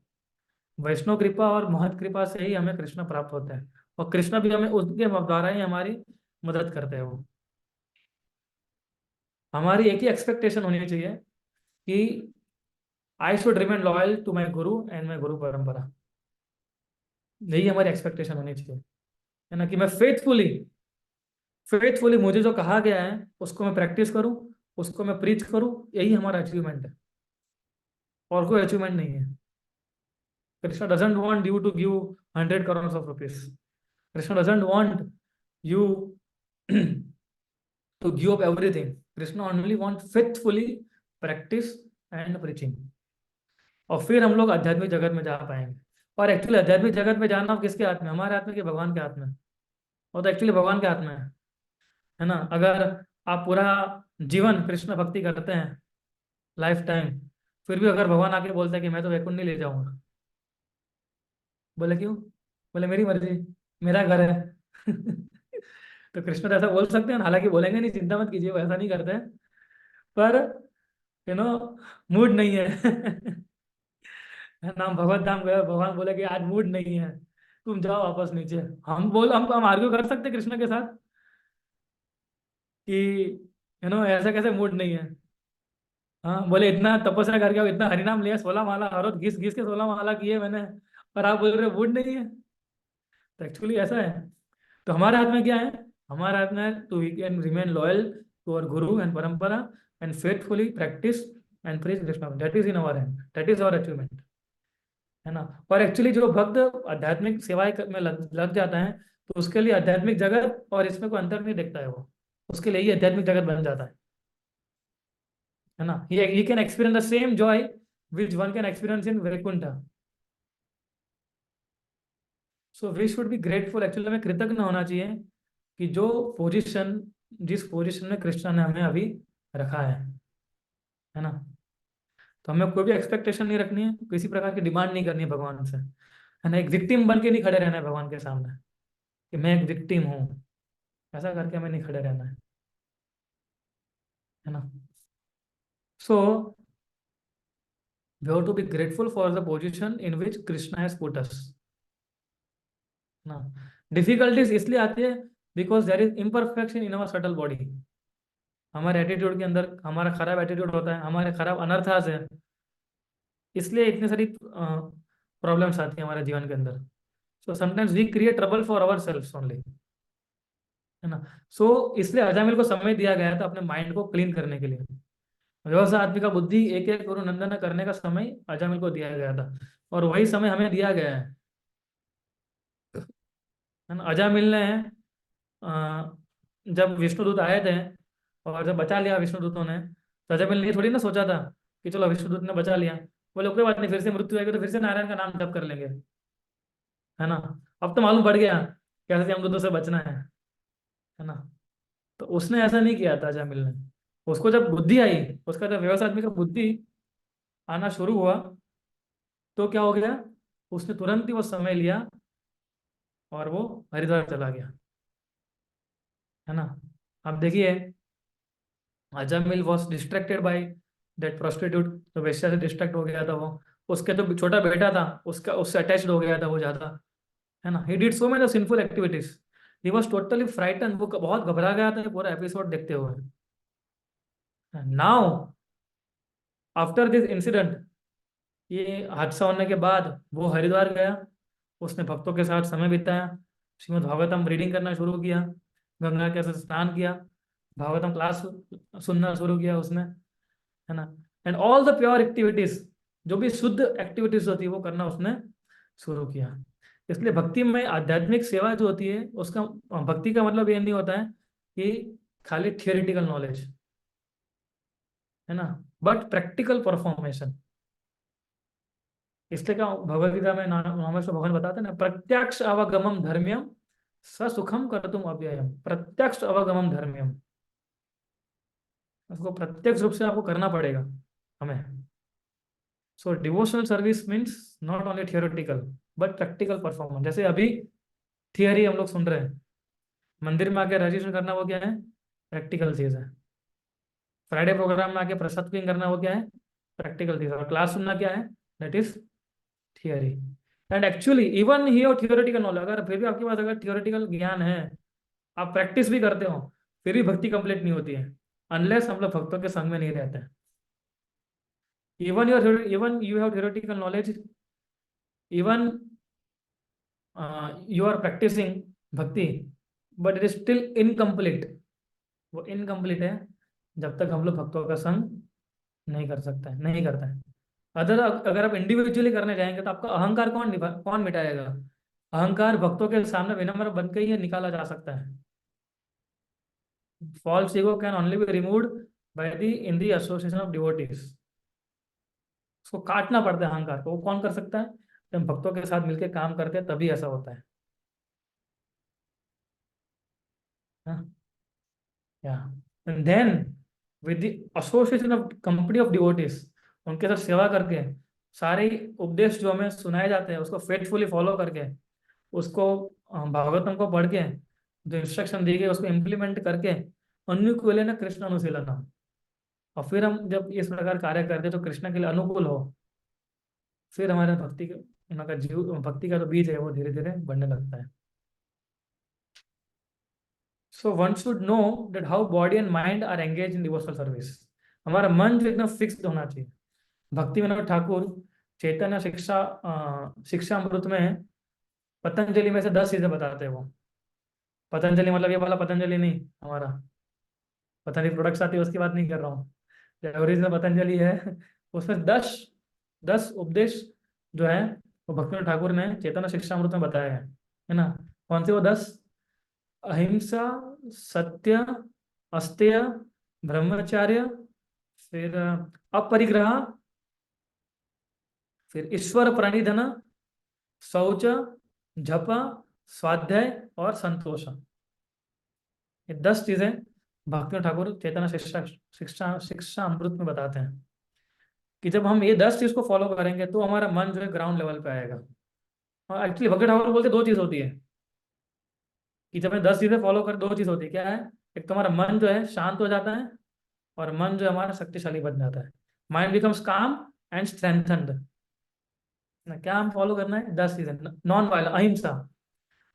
वैष्णव कृपा और महत कृपा से ही हमें कृष्ण प्राप्त होता है, और कृष्ण भी हमें उसके द्वारा ही हमारी मदद करते हैं। वो हमारी एक ही एक्सपेक्टेशन होनी चाहिए कि I should remain loyal to my guru and माई गुरु परंपरा। यही हमारी एक्सपेक्टेशन होनी चाहिए, है ना, कि मैं फेथफुली फेथफुली मुझे जो कहा गया है उसको मैं प्रैक्टिस करूं, उसको मैं प्रीच करूं, यही हमारा अचीवमेंट है, और कोई अचीवमेंट नहीं है। Krishna doesn't want you to give 100 crores of rupees. Krishna doesn't want you to give up everything. Krishna only want faithfully practice and preaching. और फिर हम लोग आध्यात्मिक जगत में जा पाएंगे। और एक्चुअली आध्यात्मिक जगत में जाना किसके हाथ में, हमारे हाथ में कि भगवान के हाथ में? वो तो एक्चुअली भगवान के हाथ में है ना। अगर आप पूरा जीवन कृष्ण भक्ति करते हैं लाइफ टाइम, फिर भी अगर भगवान आके बोलते हैं कि मैं तो वैकुंठ नहीं ले जाऊंगा, बोले क्यों? बोले मेरी मर्जी, मेरा घर है। तो कृष्ण तो ऐसा बोल सकते हैं, हालांकि बोलेंगे नहीं, चिंता मत कीजिए, वो ऐसा नहीं करते हैं, पर यू नो मूड नहीं है। नाम भगवत धाम गए, भगवान बोले कि आज मूड नहीं है, तुम जाओ वापस नीचे। हम आर्ग्यू कर सकते कृष्ण के साथ कि ऐसा कैसे मूड नहीं है? हाँ, बोले इतना तपस्या करके आओ, इतना हरिनाम लिया, 16 माला हर रोज घिस घिस के 16 माला किए मैंने, और आप बोल रहे हो मूड नहीं है? तो एक्चुअली ऐसा है। तो हमारे हाथ में क्या है? हमारे हाथ में है to we can remain loyal to our guru and parampara and faithfully practice and preach Krishna. That is in our hand, that is our achievement, है ना। और एक्चुअली जो भक्त आध्यात्मिक सेवाएं में लग जाता है, तो उसके लिए आध्यात्मिक जगत और इसमें कोई अंतर नहीं देखता है वो, उसके लिए ही आध्यात्मिक जगत बन जाता है ना। He can experience the same joy which one can experience in Vaikuntha. So we should be grateful, actually हमें कृतज्ञ होना चाहिए कि जो पोजीशन, जिस पोजीशन में कृष्ण ने हमें अभी रखा है ना। तो हमें कोई भी एक्सपेक्टेशन नहीं रखनी है, किसी प्रकार की डिमांड नहीं करनी है भगवान से, है ना। एक विक्टिम बन के नहीं खड़े रहना है भगवान के सामने कि मैं एक विक्टिम हूँ, ऐसा करके हमें नहीं खड़े रहना है ना। So we have to be grateful for the position in which Krishna has put us ना। डिफिकल्टीज इसलिए आती है because there is imperfection in our subtle body. हमारे एटीट्यूड के अंदर हमारा खराब एटीट्यूड होता है, हमारे खराब अनर्थास है, इसलिए इतनी सारी प्रॉब्लम्स आती है हमारे जीवन के अंदर। So sometimes we create trouble for our self only, है ना। सो इसलिए अजामिल को समय दिया गया था अपने माइंड को क्लीन करने के लिए। व्यवसाय आदमी का बुद्धि एक एक गुरु नंदन करने का समय अजामिल को दिया गया था, और वही समय हमें दिया गया है ना। अजामिल ने जब विष्णुदूत आए थे और जब बचा लिया विष्णुदूतों ने, तो अजामिल ने ये थोड़ी ना सोचा था कि चलो विष्णुदूत ने बचा लिया, बोले कोई बात नहीं, फिर से मृत्यु आएगी तो फिर से नारायण का नाम जप कर लेंगे, है ना। अब तो मालूम पड़ गया कैसे यमदूतों से बचना है ना। तो उसने ऐसा नहीं किया था अजामिल ने। उसको जब बुद्धि आई, उसका जब व्यवसाय आदमी का बुद्धि आना शुरू हुआ, तो क्या हो गया, उसने तुरंत ही वो समय लिया और वो हरिद्वार चला गया, है ना। अब देखिए, Ajamil was distracted by that prostitute, तो वेश्या से डिस्ट्रैक्ट हो गया था वो। उसके जो छोटा बेटा था उसका उससे अटैच्ड हो गया था वो ज्यादा, है ना। He did so many sinful activities, he was totally frighten, वो बहुत घबरा गया था ये पूरा एपिसोड देखते हुए। नाउ आफ्टर दिस इंसिडेंट, ये हादसा होने के बाद वो हरिद्वार गया, उसने भक्तों के साथ समय बिताया, श्रीमद् भागवतम रीडिंग करना शुरू किया, गंगा के साथ स्नान किया, भागवतम क्लास सुनना शुरू किया उसने, है ना। And all the pure activities, जो भी शुद्ध एक्टिविटीज होती है वो करना उसने शुरू किया। इसलिए भक्ति में आध्यात्मिक सेवा जो होती है उसका, भक्ति का मतलब ये नहीं होता है कि खाली थियोरिटिकल नॉलेज, है ना, बट प्रैक्टिकल परफॉर्मेशन। इसलिए क्या भगवद गीता में रामेश्वर भगवान बताते हैं ना, प्रत्यक्ष अवगमम धर्म्यम ससुखम कर्तुम अव्ययम। प्रत्यक्ष अवगमम धर्म्यम, उसको प्रत्यक्ष रूप से आपको करना पड़ेगा हमें। So devotional service means not only theoretical but practical performance. जैसे अभी थियरी हम लोग सुन रहे हैं, मंदिर में आके रजिस्ट्रेशन करना वो क्या है, प्रैक्टिकल चीज है। फ्राइडे प्रोग्राम में आके प्रसाद कुकिंग करना वो क्या है, प्रैक्टिकल चीज है। और क्लास सुनना क्या है, that is theory. And actually even he और थियोरेटिकल नॉलेज, अगर फिर भी आपके पास अगर थियोरेटिकल ज्ञान है, आप प्रैक्टिस भी करते हो, फिर भी भक्ति कंप्लीट नहीं होती है अनलेस हम लोग भक्तों के संग में नहीं रहते हैं। Even you have theoretical knowledge, even you are practicing bhakti, but it is still incomplete. वो इनकम्प्लीट है जब तक हम लोग भक्तों का संग नहीं कर सकते हैं, नहीं करते हैं। अगर आप इंडिविजुअली करने जाएंगे तो आपका अहंकार कौन मिटाएगा? अहंकार भक्तों के सामने विनम्र बन के ही निकाला जा सकता है। False ego can only be removed by the in the association of devotees. उसको काटना पड़ता है अहंकार को। वो कौन कर सकता है? जब भक्तों के साथ मिलकर काम करते हैं तभी ऐसा होता है। या and then with the association of company of devotees, उनके साथ सेवा करके, सारे उपदेश जो हमें सुनाए जाते हैं उसको फेथफुली फॉलो करके, उसको भागवतम को पढ़ के जो इंस्ट्रक्शन दी गई उसको इम्प्लीमेंट करके, अनुकूल न कृष्ण अनुशीलना, और फिर हम जब इस प्रकार कार्य करते हैं तो कृष्ण के लिए अनुकूल हो, फिर हमारे भक्ति के उनका जीव भक्ति का जो बीज है वो धीरे धीरे बढ़ने लगता है। So one should know that how body and mind are engage in devotional service. हमारा मन जो एकदम फिक्स्ड होना चाहिए। भक्ति विनोद ठाकुर चैतन्य शिक्षा अमृत में पतंजलि में से 10 चीजें बताते हैं वो। पतंजलि मतलब ये वाला पतंजलि नहीं, हमारा पतंजलि प्रोडक्ट्स आती है उसकी बात नहीं कर रहा हूँ, जो ओरिजिनल पतंजलि है। उसमें 10 उपदेश जो है वो भक्ति ठाकुर ने चैतन्य शिक्षामृत में बताया है ना? कौन से वो 10? अहिंसा, सत्य, अस्तेय, ब्रह्मचर्य, फिर अपरिग्रह, फिर ईश्वर प्रणिधन, शौच, जप, स्वाध्याय और संतोष। ये 10 चीजें भक्ति ठाकुर चैतन्य शिक्षा शिक्षा शिक्षा अमृत में बताते हैं कि जब हम ये 10 चीज को फॉलो करेंगे तो हमारा मन जो है ग्राउंड लेवल पे आएगा। और एक्चुअली भक्ति ठाकुर बोलते 2 चीज होती है कि जब मैं 10 चीजें फॉलो कर, 2 चीज होती है। क्या है? एक तो हमारा मन जो है शांत हो जाता है, और मन जो है हमारा शक्तिशाली बन जाता है। माइंड बिकम्स काम एंड स्ट्रेंथन्ड। क्या हम फॉलो करना है? 10 चीजें। नॉन वायलेंस, अहिंसा।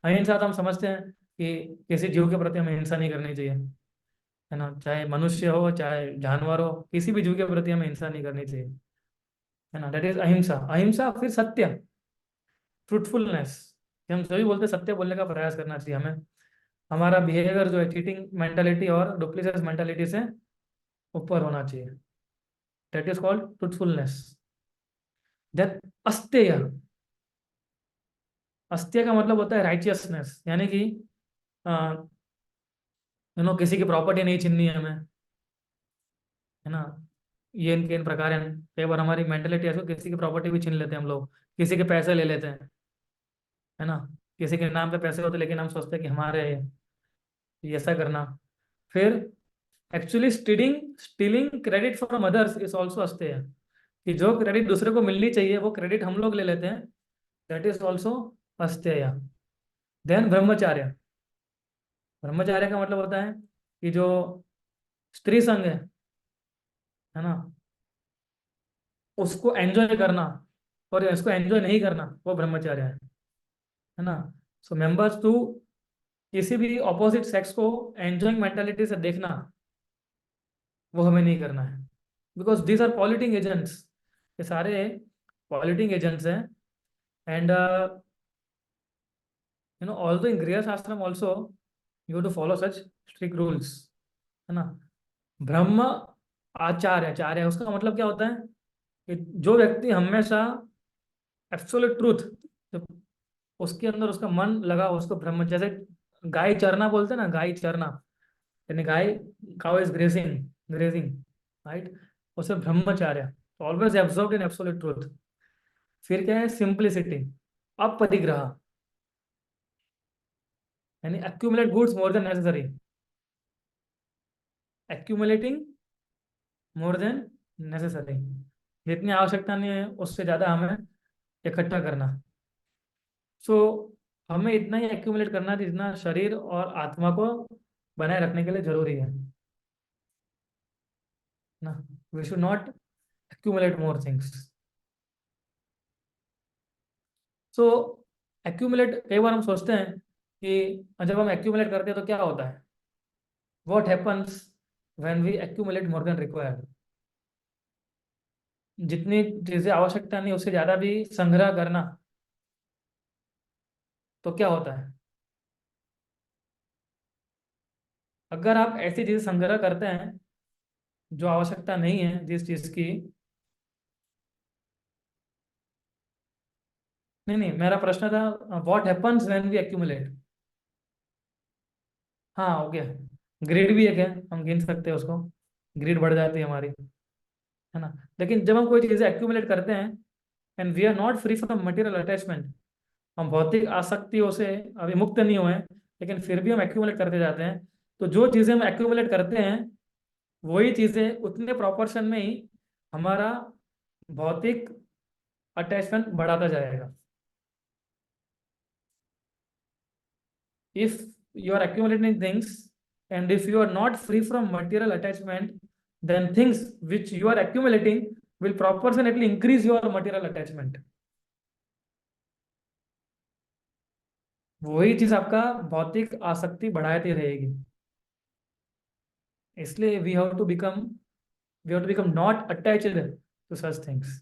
अहिंसा तो हम समझते हैं कि किसी जीव के प्रति हमें हिंसा नहीं करनी चाहिए, है ना? चाहे मनुष्य हो चाहे जानवर हो, किसी भी जीव के प्रति हमें हिंसा नहीं करनी चाहिए, है ना? दैट इज अहिंसा। अहिंसा। फिर सत्य, ट्रूथफुलनेस। हम सभी बोलते हैं सत्य बोलने का प्रयास करना चाहिए हमें। हमारा बिहेवियर जो है चीटिंग मेंटालिटी और डुप्लीसियस मेंटालिटी से ऊपर होना चाहिए। That is called truthfulness. Then asteya. अस्तेय का मतलब होता है राइचियसनेस, यानी कि किसी की प्रॉपर्टी नहीं छीननी है हमें, है ना? ये इनके इन प्रकार हैं। कई बार हमारी मेंटेलिटी ऐसी, किसी की प्रॉपर्टी भी छीन लेते हैं हम लोग, किसी के पैसे ले लेते हैं, है ना? किसी के नाम पे पैसे होते लेकिन हम सोचते हैं कि हमारे हैं, ये ऐसा करना। फिर actually stealing stealing credit from others is also asteya, कि जो क्रेडिट दूसरे को मिलनी चाहिए वो क्रेडिट हम लोग ले लेते हैं। That is also asteya. Then brahmacharya. ब्रह्मचार्य का मतलब होता है कि जो स्त्री संग है ना, उसको एंजॉय करना, और इसको एंजॉय नहीं करना, वो ब्रह्मचार्य है ना? सो मेंबर्स टू किसी भी ऑपोजिट सेक्स को एंजॉइंग मेंटालिटी से देखना, वो हमें नहीं करना है। Because these are polluting agents. ये सारे पॉलिटिंग एजेंट्स हैं। And although in Grihastha ashram also you to follow such strict rules, है ना? ब्रह्म आचार्य। आचार्य उसका मतलब क्या होता है कि जो व्यक्ति हमेशा एब्सोल्यूट ट्रूथ, जब उसके अंदर उसका मन लगा, उसको ब्रह्म, जैसे गाय चरना बोलते हैं ना, गाय चरना, यानी गाय, cow is grazing, grazing, right? उसे brahmacharya, always absorbed in absolute truth. फिर क्या है? सिंप्लिसिटी, अपरिग्रह, यानी accumulate goods more than necessary, accumulating more than necessary. जितनी आवश्यकता नहीं है उससे ज्यादा हमें इकट्ठा करना। सो हमें इतना ही एक्यूमुलेट करना है जितना शरीर और आत्मा को बनाए रखने के लिए जरूरी है ना? We should not accumulate more things. So accumulate, कई बार हम सोचते हैं कि जब हम एक्यूमुलेट करते हैं तो क्या होता है? What happens when we accumulate more than required? जितनी चीजें आवश्यकता नहीं उससे ज्यादा भी संग्रह करना, तो क्या होता है? अगर आप ऐसी चीजें संग्रह करते हैं जो आवश्यकता नहीं है जिस चीज की, नहीं नहीं, मेरा प्रश्न था what happens when we accumulate. हाँ ओके, ग्रीड भी एक है, हम गिन सकते हैं उसको, ग्रीड बढ़ जाती है हमारी, है ना। लेकिन जब हम कोई चीज़ें एक्यूमुलेट करते हैं and we are not free from material attachment, हम भौतिक आसक्तियों से अभी मुक्त नहीं हुए हैं, लेकिन फिर भी हम एक्यूमुलेट करते जाते हैं, तो जो चीज़ें हम एक्यूमुलेट करते हैं वही चीज़ें उतने प्रोपोर्शन में ही हमारा भौतिक अटैचमेंट बढ़ाता जाएगा। If you are accumulating things and if you are not free from material attachment, then things which you are accumulating will proportionately increase your material attachment. वही चीज आपका भौतिक आसक्ति बढ़ाती रहेगी। इसलिए we have to become not attached to such things.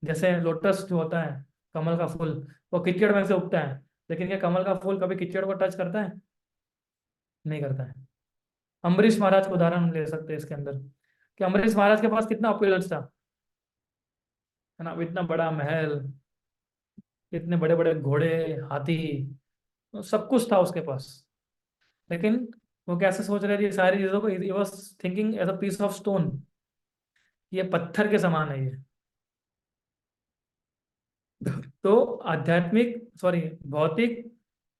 जैसे lotus जो होता है, कमल का फूल, वो कीचड़ में से उगता है, लेकिन क्या कमल का फूल कभी कीचड़ को टच करता है? नहीं करता है। अम्बरीश महाराज का उदाहरण हम ले सकते हैं इसके अंदर, कि अम्बरीश महाराज के पास कितना ऑपुलेंस था, है ना, इतना बड़ा महल, इतने बड़े बड़े घोड़े, हाथी, तो सब कुछ था उसके पास। लेकिन वो कैसे सोच रहे थे ये सारी चीजों को, he was thinking as a piece of stone, ये पत्थर के समान है ये। तो आध्यात्मिक, सॉरी, भौतिक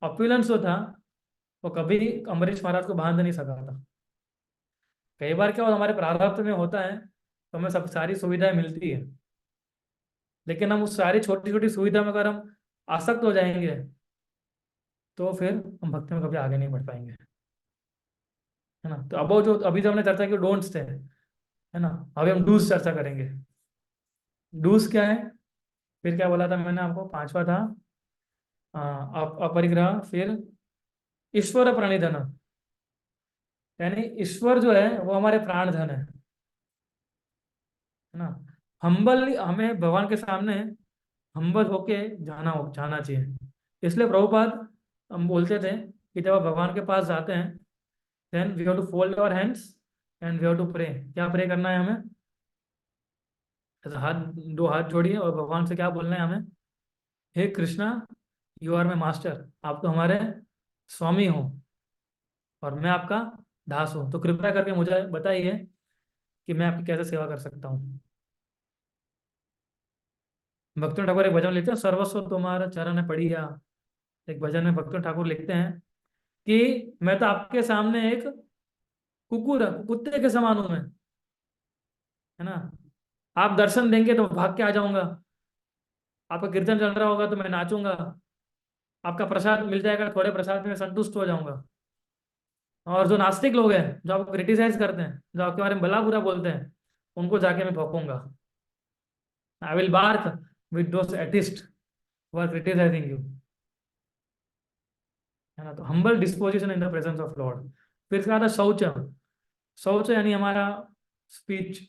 ऑपुलेंस जो था वो कभी अम्बरीश महाराज को बांध नहीं सका था। कई बार क्या होता, हमारे प्रारब्ध में होता है तो हमें सब सारी सुविधाएं मिलती है, लेकिन हम उस सारी छोटी छोटी सुविधा में अगर हम आसक्त हो जाएंगे तो फिर हम भक्ति में कभी आगे नहीं बढ़ पाएंगे, है ना। तो अब वो जो अभी जो हमने चर्चा की डोंट्स थे, है ना, अभी हम डूज चर्चा करेंगे। डूज क्या है? फिर क्या बोला था मैंने आपको, पांचवा था अपरिग्रह, फिर ईश्वर प्रणिधन, यानी ईश्वर जो है वो हमारे प्राण धन है ना। हम्बल, हमें भगवान के सामने हम्बल होके जाना चाहिए। इसलिए प्रभुपाद हम बोलते थे कि जब आप भगवान के पास जाते हैं, then we have to fold our hands and we have to pray. क्या प्रे करना है हमें? ऐसे हाथ, दो हाथ जोड़िए और भगवान से क्या बोलना है हमें? हे Krishna, you are my master, आप तो हमारे स्वामी हो और मैं आपका दास हूँ, तो कृपया करके मुझे बताइए कि मैं आपकी कैसे सेवा कर सकता हूँ। भक्ति ठाकुर एक भजन लिखते हैं, सर्वस्व तुम्हारा चरण पड़िया। एक भजन में भक्ति ठाकुर लिखते हैं कि मैं तो आपके सामने एक कुकुर, कुत्ते के समान हूं मैं, है ना। आप दर्शन देंगे तो भाग के आ जाऊंगा, आपका कीर्तन चल रहा होगा तो मैं नाचूंगा, आपका प्रसाद मिल जाएगा, थोड़े प्रसाद में संतुष्ट हो जाऊंगा। और जो नास्तिक लोग हैं, जो आपको क्रिटिसाइज करते हैं, जो आपके बारे में भला बुरा बोलते हैं, उनको जाके मैं भौंकूंगा। I will bark with those atheist who are criticizing you, है ना। तो humble disposition in the presence of lord. फिर इसका आता है शौच। शौच यानी हमारा स्पीच,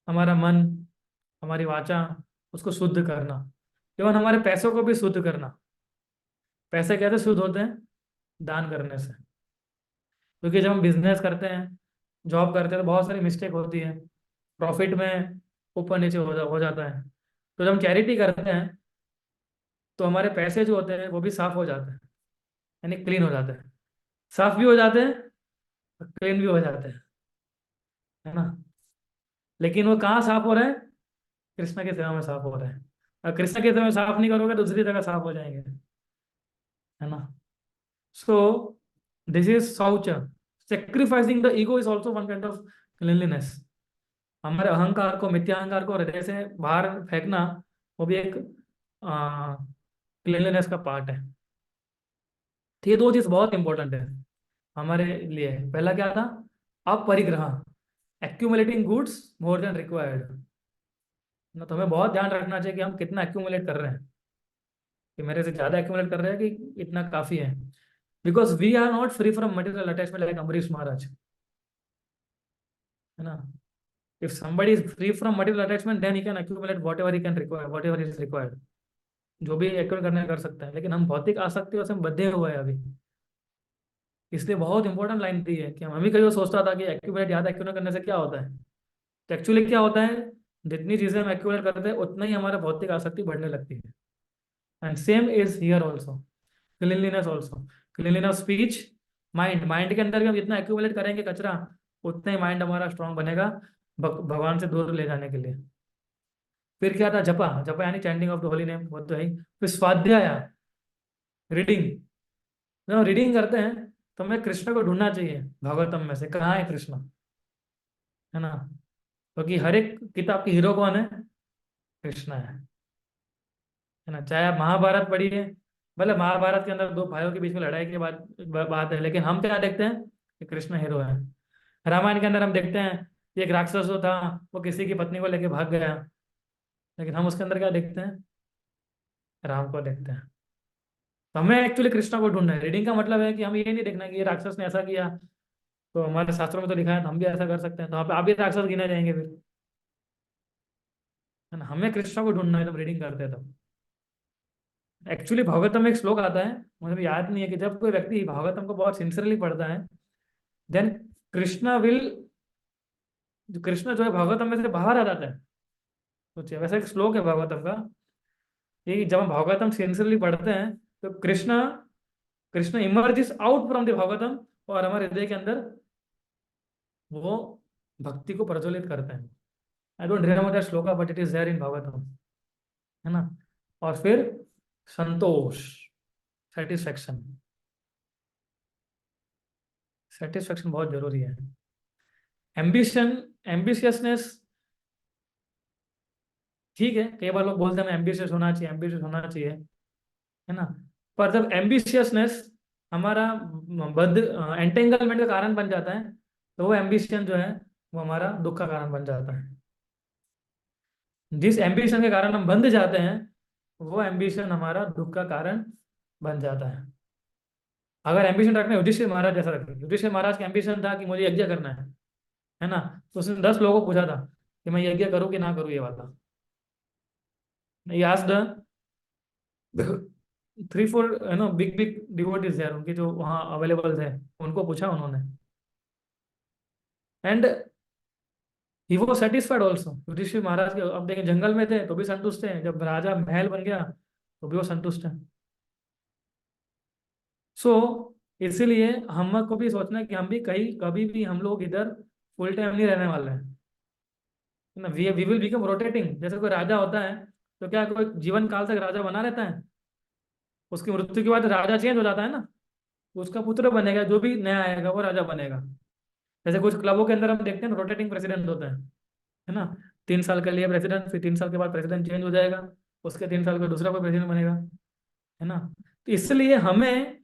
हमारा मन, हमारी वाचा, उसको शुद्ध करना। इवन हमारे पैसों को भी शुद्ध करना। पैसे कैसे शुद्ध होते हैं? दान करने से। क्योंकि जब हम बिजनेस करते हैं, जॉब करते हैं, तो बहुत सारी मिस्टेक होती है, प्रॉफिट में ऊपर नीचे हो जाता है। तो जब हम चैरिटी करते हैं तो हमारे पैसे जो होते हैं वो भी साफ हो जाते हैं, यानी क्लीन हो जाते हैं। साफ भी हो जाते हैं और क्लीन भी हो जाते हैं, है ना। लेकिन वो कहाँ साफ हो रहे हैं? कृष्ण की सेवा में साफ हो रहे हैं। और कृष्ण की सेवा में साफ नहीं करोगे तो दूसरी जगह साफ हो जाएंगे, है ना। सो दिस इज शौच। Sacrificing the ego is also one kind of cleanliness. हमारे अहंकार को, मिथ्या अहंकार को हृदय से बाहर फेंकना, वो भी एक क्लीनलीनेस का पार्ट है। तो ये दो चीज बहुत इंपॉर्टेंट है हमारे लिए। पहला क्या था? Aparigraha, accumulating goods more than required ना। तो हमें बहुत ध्यान रखना चाहिए कि हम कितना एक्यूमुलेट कर रहे हैं, कि मेरे से ज्यादा एक्यूमुलेट कर रहे हैं कि इतना काफी है। Because we are not free from material attachment like Ambarish Maharaj, है ना। If somebody is free from material attachment then he can accumulate whatever he can require, whatever is required, जो भी एक्यूमुलेट करने कर सकता है। लेकिन हम भौतिक आसक्तियों से हम बंधे हुए हैं अभी। इसलिए बहुत इंपॉर्टेंट लाइन दी है कि हम भी कई बार सोचता था कि एक्यूमुलेट, ज्यादा एक्यूमुलेट करने से क्या होता है। तो एक्चुअली क्या होता है, जितनी चीजें हम एक्यूमुलेट करते हैं उतना ही हमारा भौतिक आसक्ति बढ़ने लगती है। And same is here also, cleanliness also, cleanliness speech, mind, mind के अंदर भी हम जितना एक्यूमुलेट करेंगे कचरा, उतना ही माइंड हमारा स्ट्रांग बनेगा भगवान से दूर ले जाने के लिए। फिर क्या था, जपा, जपा यानी chanting of the holy name, वो तो है ही। फिर स्वाध्याय, रीडिंग। जब हम रीडिंग करते हैं तो हमें कृष्ण को ढूंढना चाहिए भागवतम में से, कहाँ है कृष्ण, है ना। क्योंकि हर एक किताब की हीरो कौन है, कृष्ण है ना। चाहे आप महाभारत पढ़िए, भले महाभारत के अंदर दो भाइयों के बीच में लड़ाई की बात है, लेकिन हम क्या देखते हैं कि कृष्ण हीरो है। रामायण के अंदर हम देखते हैं कि एक राक्षस जो था वो किसी की पत्नी को लेके भाग गया, लेकिन हम उसके अंदर क्या देखते हैं, राम को देखते हैं। तो हमें एक्चुअली कृष्णा को ढूंढना है। रीडिंग का मतलब है कि हम ये नहीं देखना कि ये राक्षस ने ऐसा किया, तो हमारे शास्त्रों में तो लिखा है तो हम भी ऐसा कर सकते हैं, तो वहाँ पे आप भी राक्षस गिने जाएंगे फिर, है ना। हमें कृष्णा को ढूंढना है जब रीडिंग करते हैं तब। एक्चुअली भागवतम में एक श्लोक आता है, मुझे याद नहीं है, कि जब कोई व्यक्ति भागवतम को बहुत सिंसियरली पढ़ता है, देन कृष्णा विल, जो कृष्ण जो है भागवतम में से बाहर आ जाता है। सोचिए, वैसा एक श्लोक है भागवतम का, कि जब हम भागवतम सिंसियरली पढ़ते हैं तो Krishna Krishna emerges out from the Bhagavatam, और हमारे हृदय के अंदर वो भक्ति को प्रज्वलित करते हैं। I don't remember that shloka, but it is there in Bhagavatam, है ना। और फिर संतोष, सेटिस्फेक्शन, सेटिस्फेक्शन बहुत जरूरी है। एम्बिशन, एम्बिशियसनेस, ठीक है, कई बार लोग बोलते हैं एम्बिशियस होना चाहिए, एम्बिशियस होना चाहिए, है ना। पर जब एम्बिशियसनेस हमारा बद एंटेंगलमेंट का कारण बन जाता है, तो वो एम्बिशन जो है वो हमारा दुख का कारण बन जाता है। जिस एम्बिशन के कारण हम बंध जाते हैं, वो एम्बिशन हमारा दुख का कारण बन जाता है। अगर एम्बिशन रखना है, युधिष्ठिर महाराज जैसा रखें, युधिष्ठिर महाराज का एम्बिशन था कि मुझे यज्ञ करना है ना। तो उसने 10 लोगों को पूछा था कि मैं यज्ञ करूँ कि ना करूँ, ये वाला। he asked three four big big devotees है उनके जो वहाँ अवेलेबल थे, उनको पूछा उन्होंने, एंड ही वो सेटिस्फाइड ऑल्सो। युधिष्ठिर महाराज के, अब देखें, जंगल में थे तो भी संतुष्ट हैं, जब राजा महल बन गया तो भी वो संतुष्ट हैं। सो इसीलिए हमको भी सोचना है कि हम भी कहीं कभी भी हम लोग इधर फुल टाइम नहीं रहने वाले हैं, है ना। We will become rotating. जैसे कोई राजा होता है तो क्या कोई जीवन काल तक राजा बना रहता है, उसकी मृत्यु के बाद राजा चेंज हो जाता है ना, उसका पुत्र बनेगा, जो भी नया आएगा वो राजा बनेगा। जैसे कुछ क्लबों के अंदर हम देखते हैं रोटेटिंग प्रेसिडेंट होता है ना। 3 साल के लिए प्रेसिडेंट, फिर 3 साल के बाद प्रेसिडेंट चेंज हो जाएगा, उसके 3 साल में दूसरा कोई प्रेसिडेंट बनेगा, है ना। तो इसलिए हमें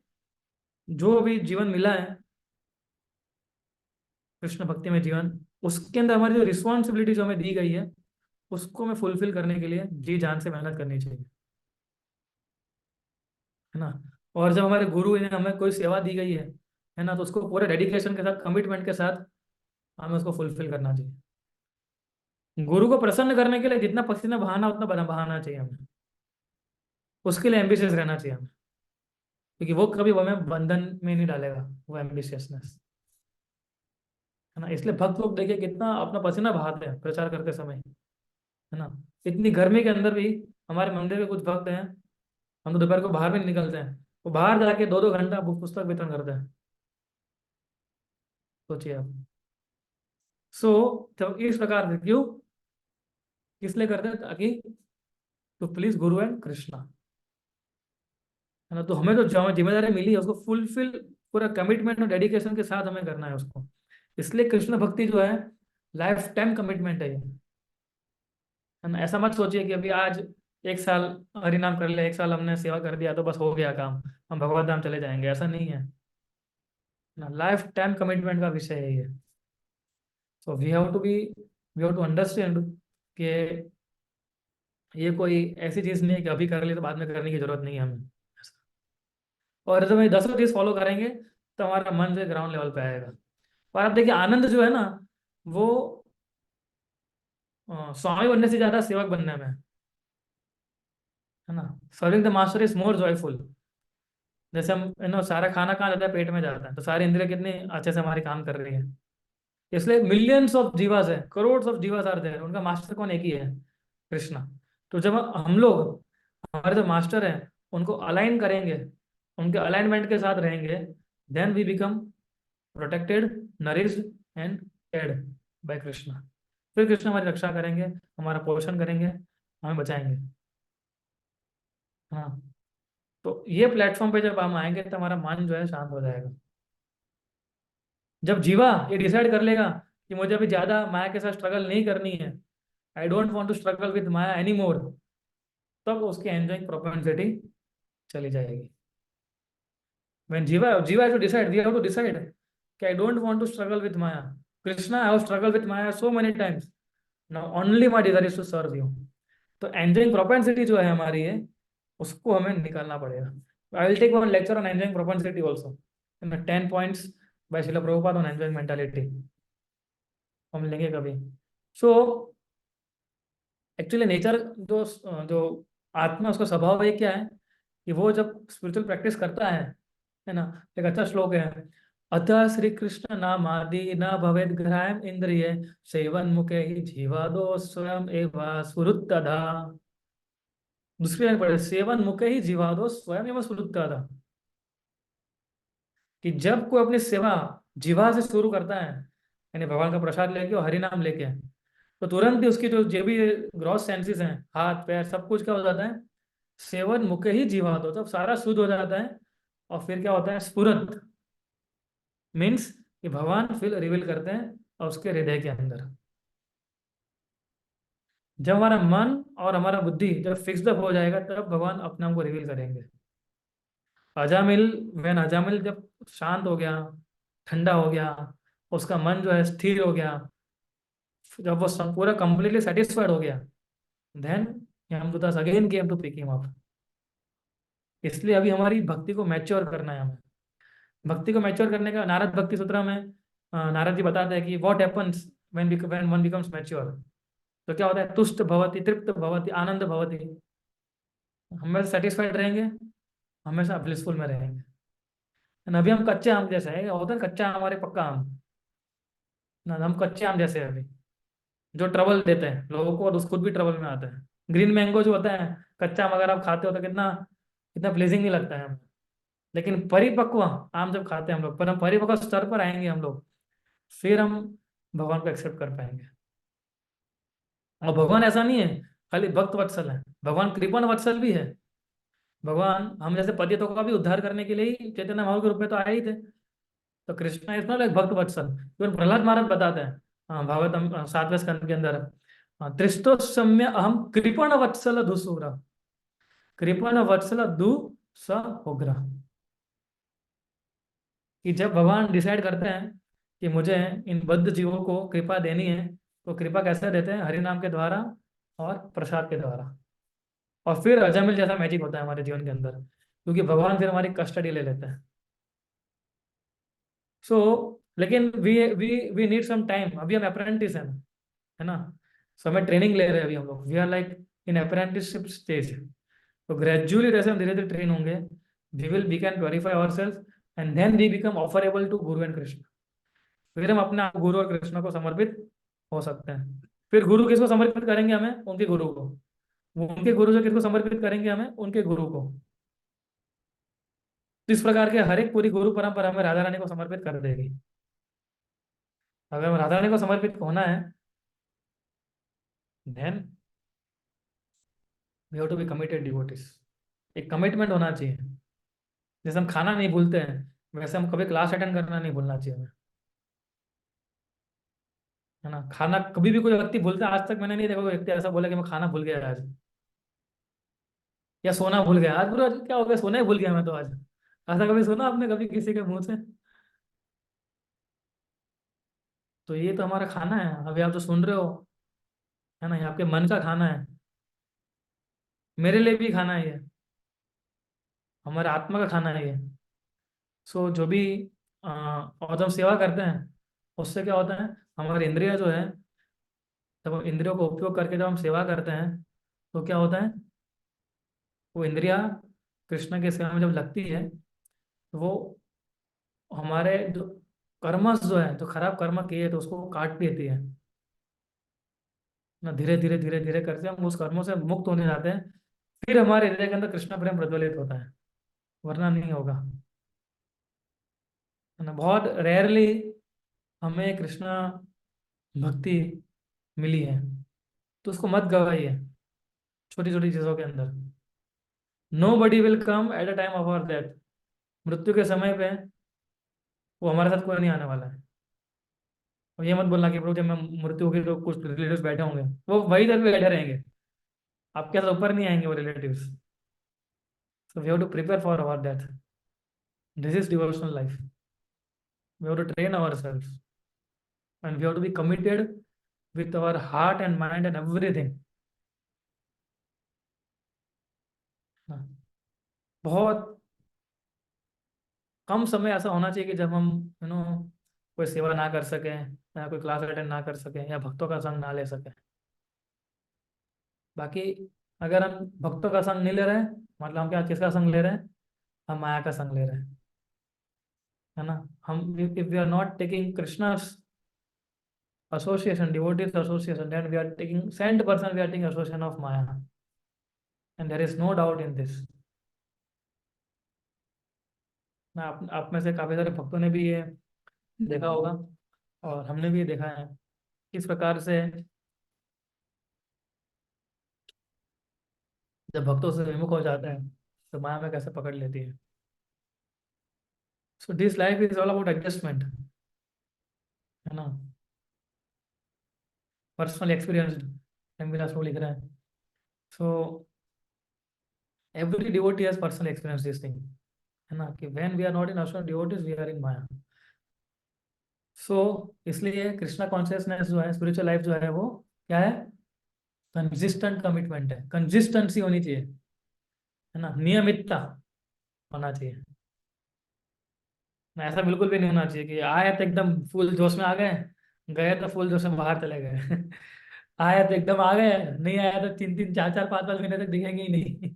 जो भी जीवन मिला है कृष्ण भक्ति में जीवन, उसके अंदर हमारी जो रिस्पॉन्सिबिलिटी जो हमें दी गई है, उसको हमें फुलफिल करने के लिए जी जान से मेहनत करनी चाहिए, है ना। और जब हमारे गुरु ने हमें कोई सेवा दी गई है ना, तो उसको पूरे डेडिकेशन के साथ, कमिटमेंट के साथ हमें उसको फुलफिल करना चाहिए। गुरु को प्रसन्न करने के लिए जितना पसीना बहाना उतना बहाना चाहिए हमें, उसके लिए एम्बिशियस रहना चाहिए हमें, क्योंकि वो कभी हमें बंधन में नहीं डालेगा, वो एम्बिशियसनेस, है ना। इसलिए भक्त लोग देखिए कितना अपना पसीना बहाते हैं प्रचार करते समय, है ना। इतनी गर्मी के अंदर भी हमारे मंदिर के कुछ भक्त हैं, हम तो दोपहर को बाहर भी नहीं निकलते हैं, वो बाहर जाके 2-2 घंटा पुस्तक वितरण करते हैं, सोचिए आप। सो जब इस प्रकार से, क्यों, किस लिए करते हैं, ताकि to please Guru and Krishna, है ना। तो हमें तो जो जिम्मेदारी मिली है उसको फुलफिल पूरा कमिटमेंट और डेडिकेशन के साथ हमें करना है उसको। इसलिए कृष्ण भक्ति जो है लाइफ टाइम कमिटमेंट है ये, है ना। ऐसा मत सोचिए कि अभी आज 1 साल हरि नाम कर ले, 1 साल हमने सेवा कर दिया तो बस हो गया काम, हम भगवत धाम चले जाएंगे, ऐसा नहीं है ना। लाइफ टाइम कमिटमेंट का विषय है ये। So we have to understand कि ये कोई ऐसी चीज नहीं है कि अभी कर ली तो बाद में करने की जरूरत नहीं है हमें। और जब ये 10 चीज फॉलो करेंगे तो हमारा मन जो है ग्राउंड लेवल पे आएगा। और आप देखिए आनंद जो है ना, वो स्वामी बनने से ज्यादा सेवक बनने में है ना। Serving the master is more joyful. जैसे हम सारा खाना कहाँ जाता है, पेट में जाता है, तो सारी इंद्रियां कितनी अच्छे से हमारी काम कर रही है। इसलिए मिलियंस ऑफ जीवास है, crore of jivas are there, उनका मास्टर कौन, एक ही है, कृष्णा। तो जब हम लोग हमारे जो मास्टर हैं उनको अलाइन करेंगे, उनके अलाइनमेंट के साथ रहेंगे, then we become protected, nourished and fed by Krishna. फिर कृष्ण हमारी रक्षा करेंगे, हमारा पोषण करेंगे, हमें बचाएंगे। हाँ, तो ये प्लेटफॉर्म पे जब हम आएंगे तो हमारा मन जो है शांत हो जाएगा। जब जीवा ये डिसाइड कर लेगा कि मुझे अभी ज्यादा माया के साथ स्ट्रगल नहीं करनी है, I don't want to struggle with Maya any more, तब उसकी एंजॉइंग प्रोपेंसिटी चली जाएगी। When Jiva has to decide, we have to decide कि I don't want to struggle with Maya. Krishna, I have struggled with Maya so many times. Now only my desire is to serve you. तो enjoying propensity जो है हमारी है, उसको हमें निकालना पड़ेगा। I will take one lecture on enjoying propensity also, 10 points by Shrila Prabhupada on enjoying mentality हम लेंगे कभी। सो एक्चुअली नेचर जो जो आत्मा उसका स्वभाव है क्या है कि वो जब स्पिरिचुअल प्रैक्टिस करता है ना। एक अच्छा श्लोक है, अतः श्री कृष्ण नामादि न भवेद ग्राह्यम इंद्रिय सेवन मुखे ही जीवादो स्वयं एवं स्फुरुत्तधा। दूसरी लाइन पढ़े, सेवन मुखे ही जीवादो स्वयं एवं स्फुरुत्तधा। कि जब कोई अपनी सेवा जीवा से शुरू करता है, यानी भगवान का प्रसाद लेके और हरि नाम लेके, तो तुरंत ही उसकी जो भी ग्रॉस सेंसेस हैं, हाथ पैर सब कुछ क्या हो जाता है, सेवन मुखे ही जीवा दो, तब सारा शुद्ध हो जाता है। और फिर क्या होता है, स्फुरत मीन्स कि भगवान फिर रिवील करते हैं और उसके हृदय के अंदर। जब हमारा मन और हमारा बुद्धि जब फिक्स्ड अप हो जाएगा, तब भगवान अपने आप को रिवील करेंगे। अजामिल, वेन अजामिल जब शांत हो गया, ठंडा हो गया, उसका मन जो है स्थिर हो गया, जब वो पूरा कंप्लीटली सेटिस्फाइड हो गया, then Yamadutas again came to pick him up. इसलिए अभी हमारी भक्ति को मैच्योर करना है हमें। भक्ति को मैच्योर करने का नारद भक्ति सूत्र में नारद जी बताते हैं कि what happens when one becomes mature. तो क्या होता है, तुष्ट भवति, तृप्त भवति, आनंद भवति, हमेशा सेटिस्फाइड रहेंगे, हमेशा ब्लिसफुल में रहेंगे। And अभी हम कच्चे आम जैसे है, होता है कच्चा आम हमारे पक्का आम ना, हम कच्चे आम जैसे हैं अभी, जो ट्रबल देते हैं लोगों को और उस खुद भी ट्रबल में आते हैं। ग्रीन मैंगो जो होता है, कच्चा आम अगर आप खाते हो तो कितना कितना प्लेजिंग नहीं लगता है हमें। लेकिन परिपक्व आम जब खाते हैं हम लोग, पर हम परिपक्व स्तर पर आएंगे हम लोग, फिर हम भगवान को एक्सेप्ट कर पाएंगे। और भगवान ऐसा नहीं है खाली भक्त वत्सल है, भगवान कृपण वत्सल भी है। भगवान हम जैसे पतितों का भी उद्धार करने के लिए ही चैतन्य महाप्रभु के रूप में तो आए ही थे। तो कृष्णा इज नॉट लाइक भक्त वत्सल। इवन प्रहलाद महाराज बताते हैं, भागवतम 7वें स्कंद के अंदर, त्रिस्तो सम्य अहम कृपण वत्सल दुसूरा, कृपण वत्सल दु स उग्र। कि जब भगवान डिसाइड करते हैं कि मुझे इन बद्ध जीवों को कृपा देनी है, तो कृपा कैसे देते हैं, हरि नाम के द्वारा और प्रसाद के द्वारा। और फिर अजामिल जैसा मैजिक होता है हमारे जीवन के अंदर, क्योंकि भगवान फिर हमारी कस्टडी ले लेते हैं। सो लेकिन वी नीड सम टाइम। अभी हम अप्रेंटिस हैं, है ना। सो हमें ट्रेनिंग ले रहे हैं अभी हम लोग, we are like in apprenticeship stage. तो ग्रेजुअली जैसे हम धीरे धीरे ट्रेन होंगे, we can purify our self and then we become offerable to guru and Krishna. फिर हम अपने आप गुरु और कृष्ण को समर्पित हो सकते हैं। फिर गुरु किसको समर्पित करेंगे, हमें उनके गुरु को। वो उनके गुरु जो किसको समर्पित करेंगे, हमें उनके गुरु को। तो इस प्रकार के हर एक पूरी गुरु परंपरा हमें राधा रानी को समर्पित कर देगी। अगर हमें राधा रानी को समर्पित होना है, then we have to be committed devotees. एक कमिटमेंट होना चाहिए। जैसे हम खाना नहीं भूलते हैं, वैसे हम कभी क्लास अटेंड करना नहीं भूलना चाहिए हमें, है ना। खाना कभी भी कोई व्यक्ति भूलता है, आज तक मैंने नहीं देखा कोई व्यक्ति ऐसा बोला कि मैं खाना भूल गया आज, या सोना भूल गया आज। पूरा क्या हो गया, सोना ही भूल गया मैं तो आज। ऐसा कभी सुना आपने कभी किसी के मुंह से? तो ये तो हमारा खाना है, अभी आप जो सुन रहे हो, है ना, ये आपके मन का खाना है। मेरे लिए भी खाना है ये, हमारे आत्मा का खाना है ये। सो जो भी और जब हम सेवा करते हैं, उससे क्या होता है, हमारी इंद्रिया जो है, जब हम इंद्रियों को उपयोग करके जब हम सेवा करते हैं, तो क्या होता है, वो इंद्रिया कृष्ण के सेवा में जब लगती है, तो वो हमारे जो कर्मस जो है, जो खराब कर्म किए तो उसको काट देती है ना। धीरे धीरे धीरे धीरे करके हम उस कर्मों से मुक्त होने जाते हैं। फिर हमारे हृदय के अंदर कृष्ण प्रेम प्रज्वलित होता है, वरना नहीं होगा, है ना। बहुत रेयरली हमें कृष्णा भक्ति मिली है, तो उसको मत गवाइए छोटी छोटी चीजों के अंदर। Nobody will come at a time of our death. मृत्यु के समय पे वो हमारे साथ कोई नहीं आने वाला है। और ये मत बोलना कि प्रभु जब मैं मृत्यु होगी तो कुछ रिलेटिव्स बैठे होंगे, वो वही तरह बैठे रहेंगे, आपके साथ ऊपर नहीं आएंगे वो relatives. So we have to prepare for our death. This is devotional life. We have to train our self and we have to be committed with our heart and mind and everything. बहुत कम समय ऐसा होना चाहिए कि जब हम कोई सेवा ना कर सकें, या कोई क्लास अटेंड ना कर सकें, या भक्तों का संग ना ले सकें। बाकी अगर हम भक्तों का संग नहीं ले रहे हैं, मतलब हम क्या किसका संग ले रहे हैं? हम माया का संग ले रहे हैं, है ना। हम if we are not taking Krishna's association, devotees association, then we are taking 100% we are taking association of Maya, and there is no doubt in this। मैं आप में से काफी सारे भक्तों ने भी ये देखा होगा, और हमने भी ये देखा है किस प्रकार से जब भक्तों से विमुख हो जाते हैं तो माया में कैसे पकड़ लेती है। So this life is all about adjustment, है ना। पर्सनल एक्सपीरियंस एम विलास वो लिख रहे हैं। So every devotee has personal experience this thing, है ना, कि when we are not in असुर devotees we are in Maya. So इसलिए कृष्णा कॉन्शियसनेस जो है, स्पिरिचुअल लाइफ जो है, वो क्या है? कंसिस्टेंट कमिटमेंट है, कंसिस्टेंसी होनी चाहिए, है ना, नियमितता होना चाहिए। ऐसा बिल्कुल भी नहीं होना चाहिए कि आए तो एकदम फुल जोश में आ गए, गए तो फुल जोश में बाहर चले गए। आया तो एकदम आ गए, नहीं आया तो 3 3 4 4 5 5 महीने तक दिखेंगे ही नहीं।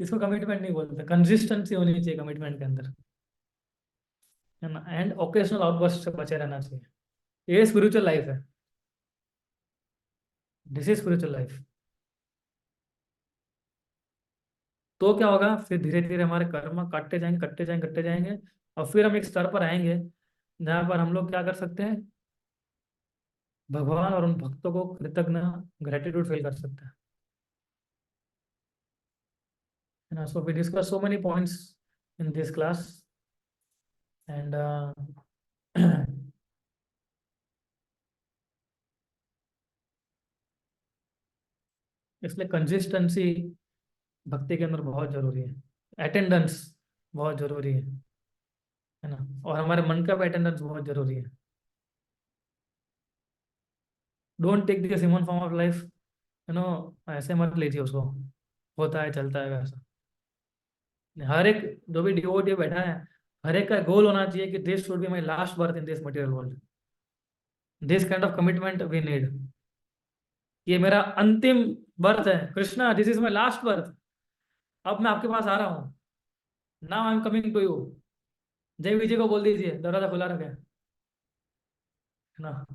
इसको कमिटमेंट नहीं बोलते। कंसिस्टेंसी होनी चाहिए कमिटमेंट के अंदर, है ना। एंड ओकेशनल आउटबर्स्ट से बचे रहना चाहिए। ये स्पिरिचुअल लाइफ है, दिस इज स्पिरिचुअल लाइफ। तो क्या होगा? फिर धीरे धीरे हमारे कर्म काटते जाएंगे, कटते जाएंगे, कटते जाएंगे, और फिर हम एक स्तर पर आएंगे जहाँ पर हम लोग क्या कर सकते हैं? भगवान और उन भक्तों को कृतज्ञ, ग्रेटिट्यूड फील कर सकते हैं, है ना। So we discuss so many points in this class, and इसलिए कंसिस्टेंसी भक्ति के अंदर बहुत जरूरी है। अटेंडेंस बहुत जरूरी है ना। और हमारे मन का भी अटेंडेंस बहुत जरूरी है। Don't take this human form of life, ऐसे मत लीजिए उसको, होता है चलता है वैसा। हर एक जो भी डिवोटी बैठा है, हर एक का गोल होना चाहिए कि this should be my last birth in this material world. This kind of commitment we need. ये मेरा अंतिम बर्थ है Krishna, this is my last birth. अब मैं आपके पास आ रहा हूँ, now I am coming to you. Jay Vijay को बोल दीजिए दरवाजा खुला रखे, है ना।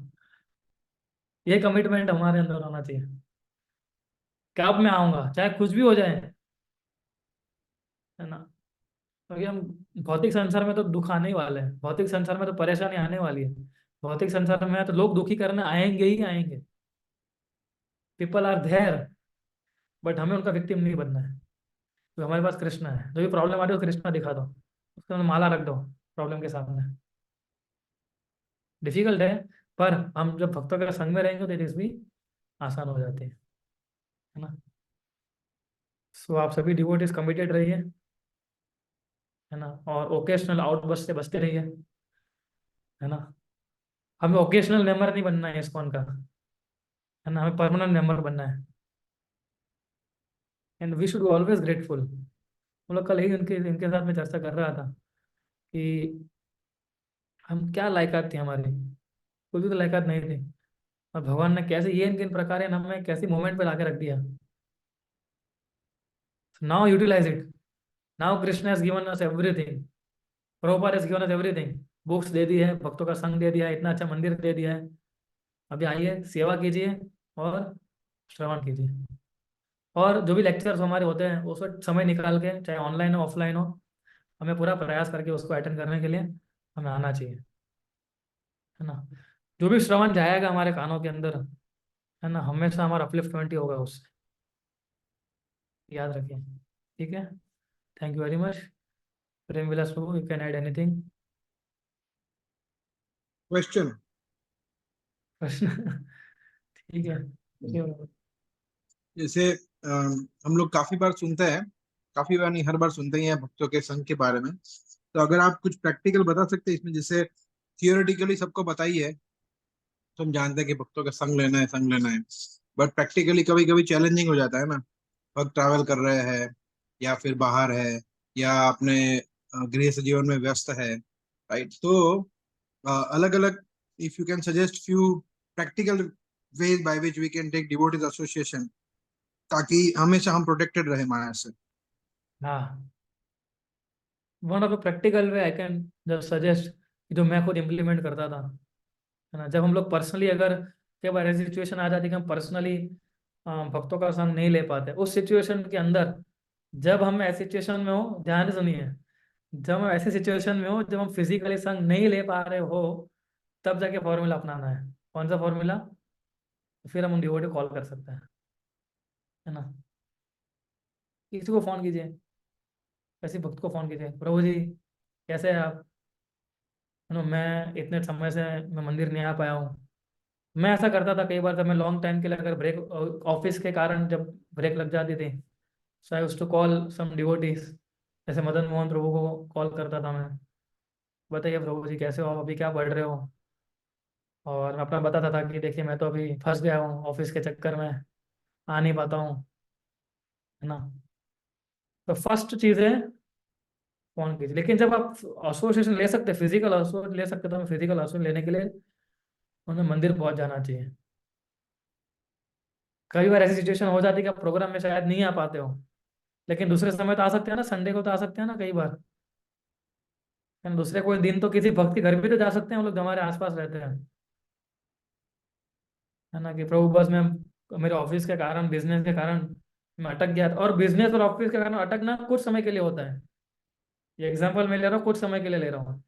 ये कमिटमेंट हमारे अंदर होना चाहिए कि अब मैं आऊंगा चाहे कुछ भी हो जाए, है ना। क्योंकि हम भौतिक संसार में तो दुख आने ही वाले हैं, भौतिक संसार में तो परेशानी आने वाली है। भौतिक संसार में तो लोग दुखी करने आएंगे ही आएंगे। पीपल आर देयर, बट हमें उनका विक्टिम नहीं बनना है। तो हमारे पास कृष्णा है, जो भी प्रॉब्लम आ रही है कृष्णा दिखा दो, उसके अंदर माला रख दो प्रॉब्लम के सामने। डिफिकल्ट है, पर हम जब भक्तों के संग में रहेंगे तो इट भी आसान हो जाती है ना। सो आप सभी डिवोटीज कमिटेड रहिए, है ना, और ओकेशनल आउटबर्स्ट से बचते रहिए, है ना। हमें ओकेशनल मेंबर नहीं बनना है इस्कॉन का, है ना, हमें परमानेंट मेंबर बनना है। And we should always grateful. हम लोग कल ही इनके इनके साथ में चर्चा कर रहा था कि हम क्या लायकात थी हमारी, कोई भी तो लायकात नहीं थी, और भगवान ने कैसे ये इनके इन प्रकार हमें कैसी मोमेंट पे लाके रख दिया। Now utilize it. Now Krishna has given us everything, Prabhupada has given us everything. Books दे दी है, भक्तों का संग दे दिया है, इतना अच्छा मंदिर दे दिया है। अभी आइए सेवा कीजिए और श्रवण कीजिए, और जो भी लेक्चर्स हमारे होते हैं उस वक्त समय निकाल के, चाहे ऑनलाइन हो ऑफलाइन हो, हमें पूरा प्रयास करके उसको अटेंड करने के लिए हमें आना चाहिए, है ना। जो भी श्रवण जाएगा हमारे कानों के अंदर, है ना, हमेशा हमारा अपलिफ्टमेंट ही होगा उससे, याद रखिए। ठीक है, thank you very much. Prem Vilas Prabhu, you can add anything? Question. प्रश्न? ठीक है, क्यों? जैसे हम लोग काफी बार सुनते हैं, काफी बार नहीं, हर बार सुनते ही हैं भक्तों के संघ के बारे में। तो अगर आप कुछ प्रैक्टिकल बता सकते हैं इसमें, जैसे थियोरेटिकली सबको बताइए, तो हम जानते हैं कि भक्तों का संग लेना है, संग लेना है, बट प्रैक्टिकली कभी कभी चैलेंजिंग हो जाता है ना। भक्त ट्रैवल कर रहे हैं, या फिर बाहर है, या अपने गृह जीवन में व्यस्त है, राइट? तो अलग अलग, if you can suggest few practical ways by which we can take devotees association, ताकि हमेशा हम प्रोटेक्टेड रहे माया से। हाँ, one of the practical way I can just suggest, जो मैं खुद इम्प्लीमेंट करता था, है ना, जब हम लोग पर्सनली, अगर कई बार ऐसी सिचुएशन आ जाती है कि हम पर्सनली भक्तों का संग नहीं ले पाते, उस सिचुएशन के अंदर, जब हम ऐसी सिचुएशन में हो, ध्यान से सुनिए, जब हम ऐसी सिचुएशन में हो जब हम फिजिकली संग नहीं ले पा रहे हो, तब जाके फॉर्मूला अपनाना है। कौन सा फॉर्मूला? फिर हम डिवोटी कॉल कर सकते हैं, है ना। किसी को फोन कीजिए, किसी भक्त को फोन कीजिए, प्रभु जी कैसे हैं आप, है ना, मैं इतने समय से मैं मंदिर नहीं आ पाया हूँ। मैं ऐसा करता था कई बार, जब मैं लॉन्ग टाइम के लिए, अगर ब्रेक, ऑफिस के कारण जब ब्रेक लग जाती थी, so I used to call some devotees, जैसे मदन मोहन प्रभु को कॉल करता था मैं, बताइए प्रभु जी कैसे हो आप, अभी क्या पढ़ रहे हो। और मैं अपना बताता था कि देखिए मैं तो अभी फंस गया हूँ ऑफिस के चक्कर में, आ नहीं पाता हूँ, है ना। तो फर्स्ट चीज़ है फोन कीजिए। लेकिन जब आप एसोसिएशन ले सकते, फिजिकल एसोसिएशन ले सकते, तो हमें फिजिकल एसोसिएशन लेने के लिए उन्हें मंदिर पहुंच जाना चाहिए। कई बार ऐसी सिचुएशन हो जाती है कि आप प्रोग्राम में शायद नहीं आ पाते हो, लेकिन दूसरे समय तो आ सकते हैं ना, संडे को तो आ सकते हैं ना कई बार, है ना, दूसरे कोई दिन तो किसी भक्त के घर भी तो जा सकते हैं, हम लोग जो हमारे आसपास रहते हैं, है ना, कि प्रभु बस मैं, मेरे ऑफिस के कारण, बिजनेस के कारण मैं अटक गया था। और बिजनेस और ऑफिस के कारण अटकना कुछ समय के लिए होता है, ये एग्जाम्पल मैं ले रहा हूँ, कुछ समय के लिए ले रहा हूँ।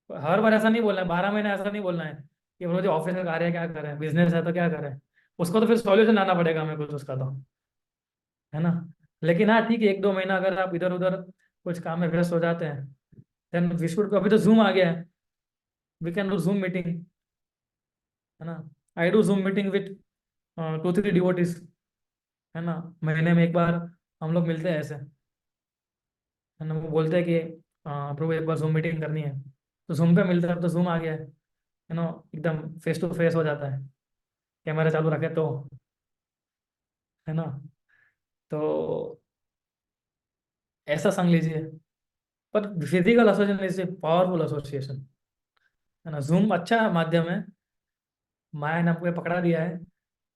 हर बार ऐसा नहीं बोलना है, 12 महीने ऐसा नहीं बोलना है कि प्रभु जी ऑफिस का कार्य है क्या करें, बिजनेस है तो क्या करें। उसको तो फिर सॉल्यूशन लाना पड़ेगा हमें कुछ उसका तो, है ना। लेकिन हाँ ठीक है, 1-2 महीना अगर आप इधर उधर कुछ काम में व्यस्त हो जाते हैं, देन वी शुड, अभी तो जूम आ गया है, we can do Zoom meeting, है ना। I do Zoom meeting with 2-3 devotees, है ना, महीने में एक बार हम लोग मिलते हैं ऐसे, है ना। वो बोलते हैं कि प्रभु एक बार जूम मीटिंग करनी है, तो जूम पे मिलते हैं। अब तो जूम आ गया है ना, एकदम फेस टू फेस हो जाता है, कैमरा चालू रखे तो, है ना। तो ऐसा संग लीजिए। पर physical association is a powerful association, है ना। जूम अच्छा माध्यम है, माया ने हमको ये पकड़ा दिया है,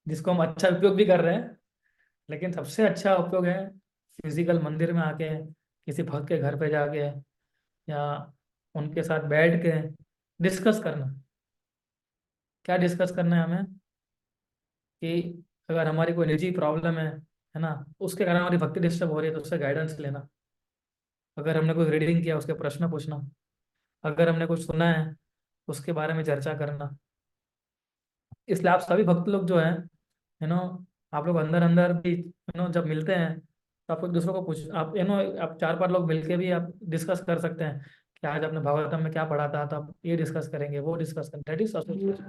जिसको हम अच्छा उपयोग भी कर रहे हैं, लेकिन सबसे अच्छा उपयोग है फिजिकल मंदिर में आके, किसी भक्त के घर पे जाके, या उनके साथ बैठ के डिस्कस करना। क्या डिस्कस करना है हमें? कि अगर हमारी कोई निजी प्रॉब्लम है ना, उसके कारण हमारी भक्ति डिस्टर्ब हो रही है, तो उससे गाइडेंस लेना। अगर हमने कोई रीडिंग किया उसके प्रश्न पूछना, अगर हमने कुछ सुना है उसके बारे में चर्चा करना। इसलिए आप सभी भक्त लोग जो हैं, यू नो, आप लोग अंदर अंदर भी, जब मिलते हैं तो आप एक दूसरे को पूछ, आप आप 4-5 लोग मिलके भी आप डिस्कस कर सकते हैं कि आज आपने भागवतम में क्या पढ़ा था, तो आप ये डिस्कस करेंगे, वो डिस्कस करेंगे। दैट इज एसोसिएशन,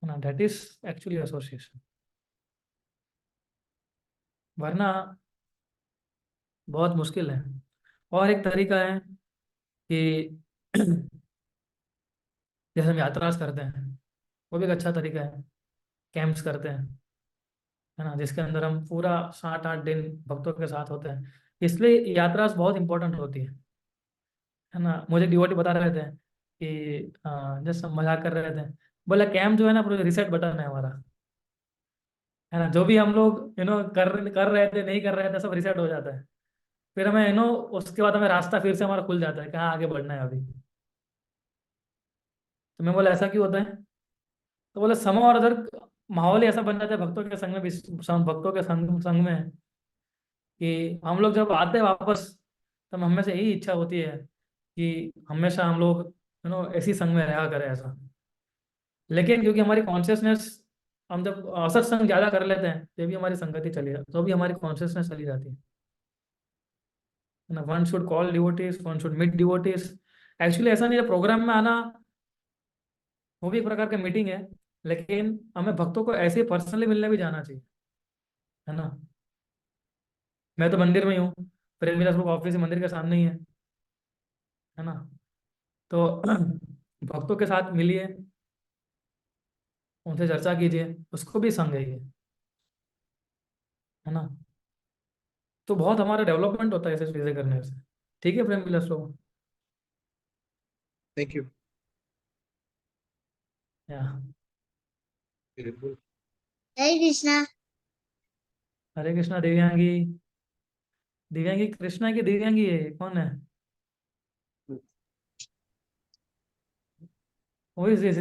है ना, दैट इज एक्चुअली एसोसिएशन। वरना बहुत मुश्किल है। और एक तरीका है कि जैसे हम यात्रास करते हैं, वो भी एक अच्छा तरीका है। कैंप्स करते हैं, है ना, जिसके अंदर हम पूरा 7-8 दिन भक्तों के साथ होते हैं। इसलिए यात्रा बहुत इंपॉर्टेंट होती है ना। मुझे डिवोटी बता रहे थे कि जैसे हम मजाक कर रहे थे, बोला कैंप जो है ना, पूरा रिसेट बटन है हमारा, है ना। जो भी हम लोग कर रहे थे, नहीं कर रहे थे, सब रिसेट हो जाता है। फिर हमें उसके बाद हमें रास्ता फिर से हमारा खुल जाता है, कहाँ आगे बढ़ना है अभी। तो मैं बोला ऐसा क्यों होता है? तो बोले सम और अदर माहौल ही ऐसा बन जाता है भक्तों के संग में भक्तों के संग संग में कि हम लोग जब आते हैं वापस, तब हमें से यही इच्छा होती है कि हमेशा हम लोग ऐसी संग में रहा करें ऐसा। लेकिन क्योंकि हमारी कॉन्शियसनेस, हम जब असत्संग ज्यादा कर लेते हैं तो भी हमारी संगति चली जाती, तो भी हमारी कॉन्शियसनेस चली जाती है ना। One should call devotees, one should meet devotees. Actually ऐसा नहीं है, प्रोग्राम में आना वो भी एक प्रकार का मीटिंग है, लेकिन हमें भक्तों को ऐसे पर्सनली मिलने भी जाना चाहिए, है ना। मैं तो मंदिर में ही हूँ, प्रेम विलास ग्रुप ऑफिस मंदिर के सामने ही है ना। तो भक्तों के साथ मिलिए, उनसे चर्चा कीजिए, उसको भी संग है ये, है ना। तो बहुत हमारा डेवलपमेंट होता है ऐसे चीजें करने से। ठीक है प्रेम विलास लोग। Thank you. या बिल्कुल। हरे कृष्णा। हरे कृष्णा। दिव्यांगी, दिव्यांगी कृष्णा की दिव्यांगी है, कौन है? Who is this?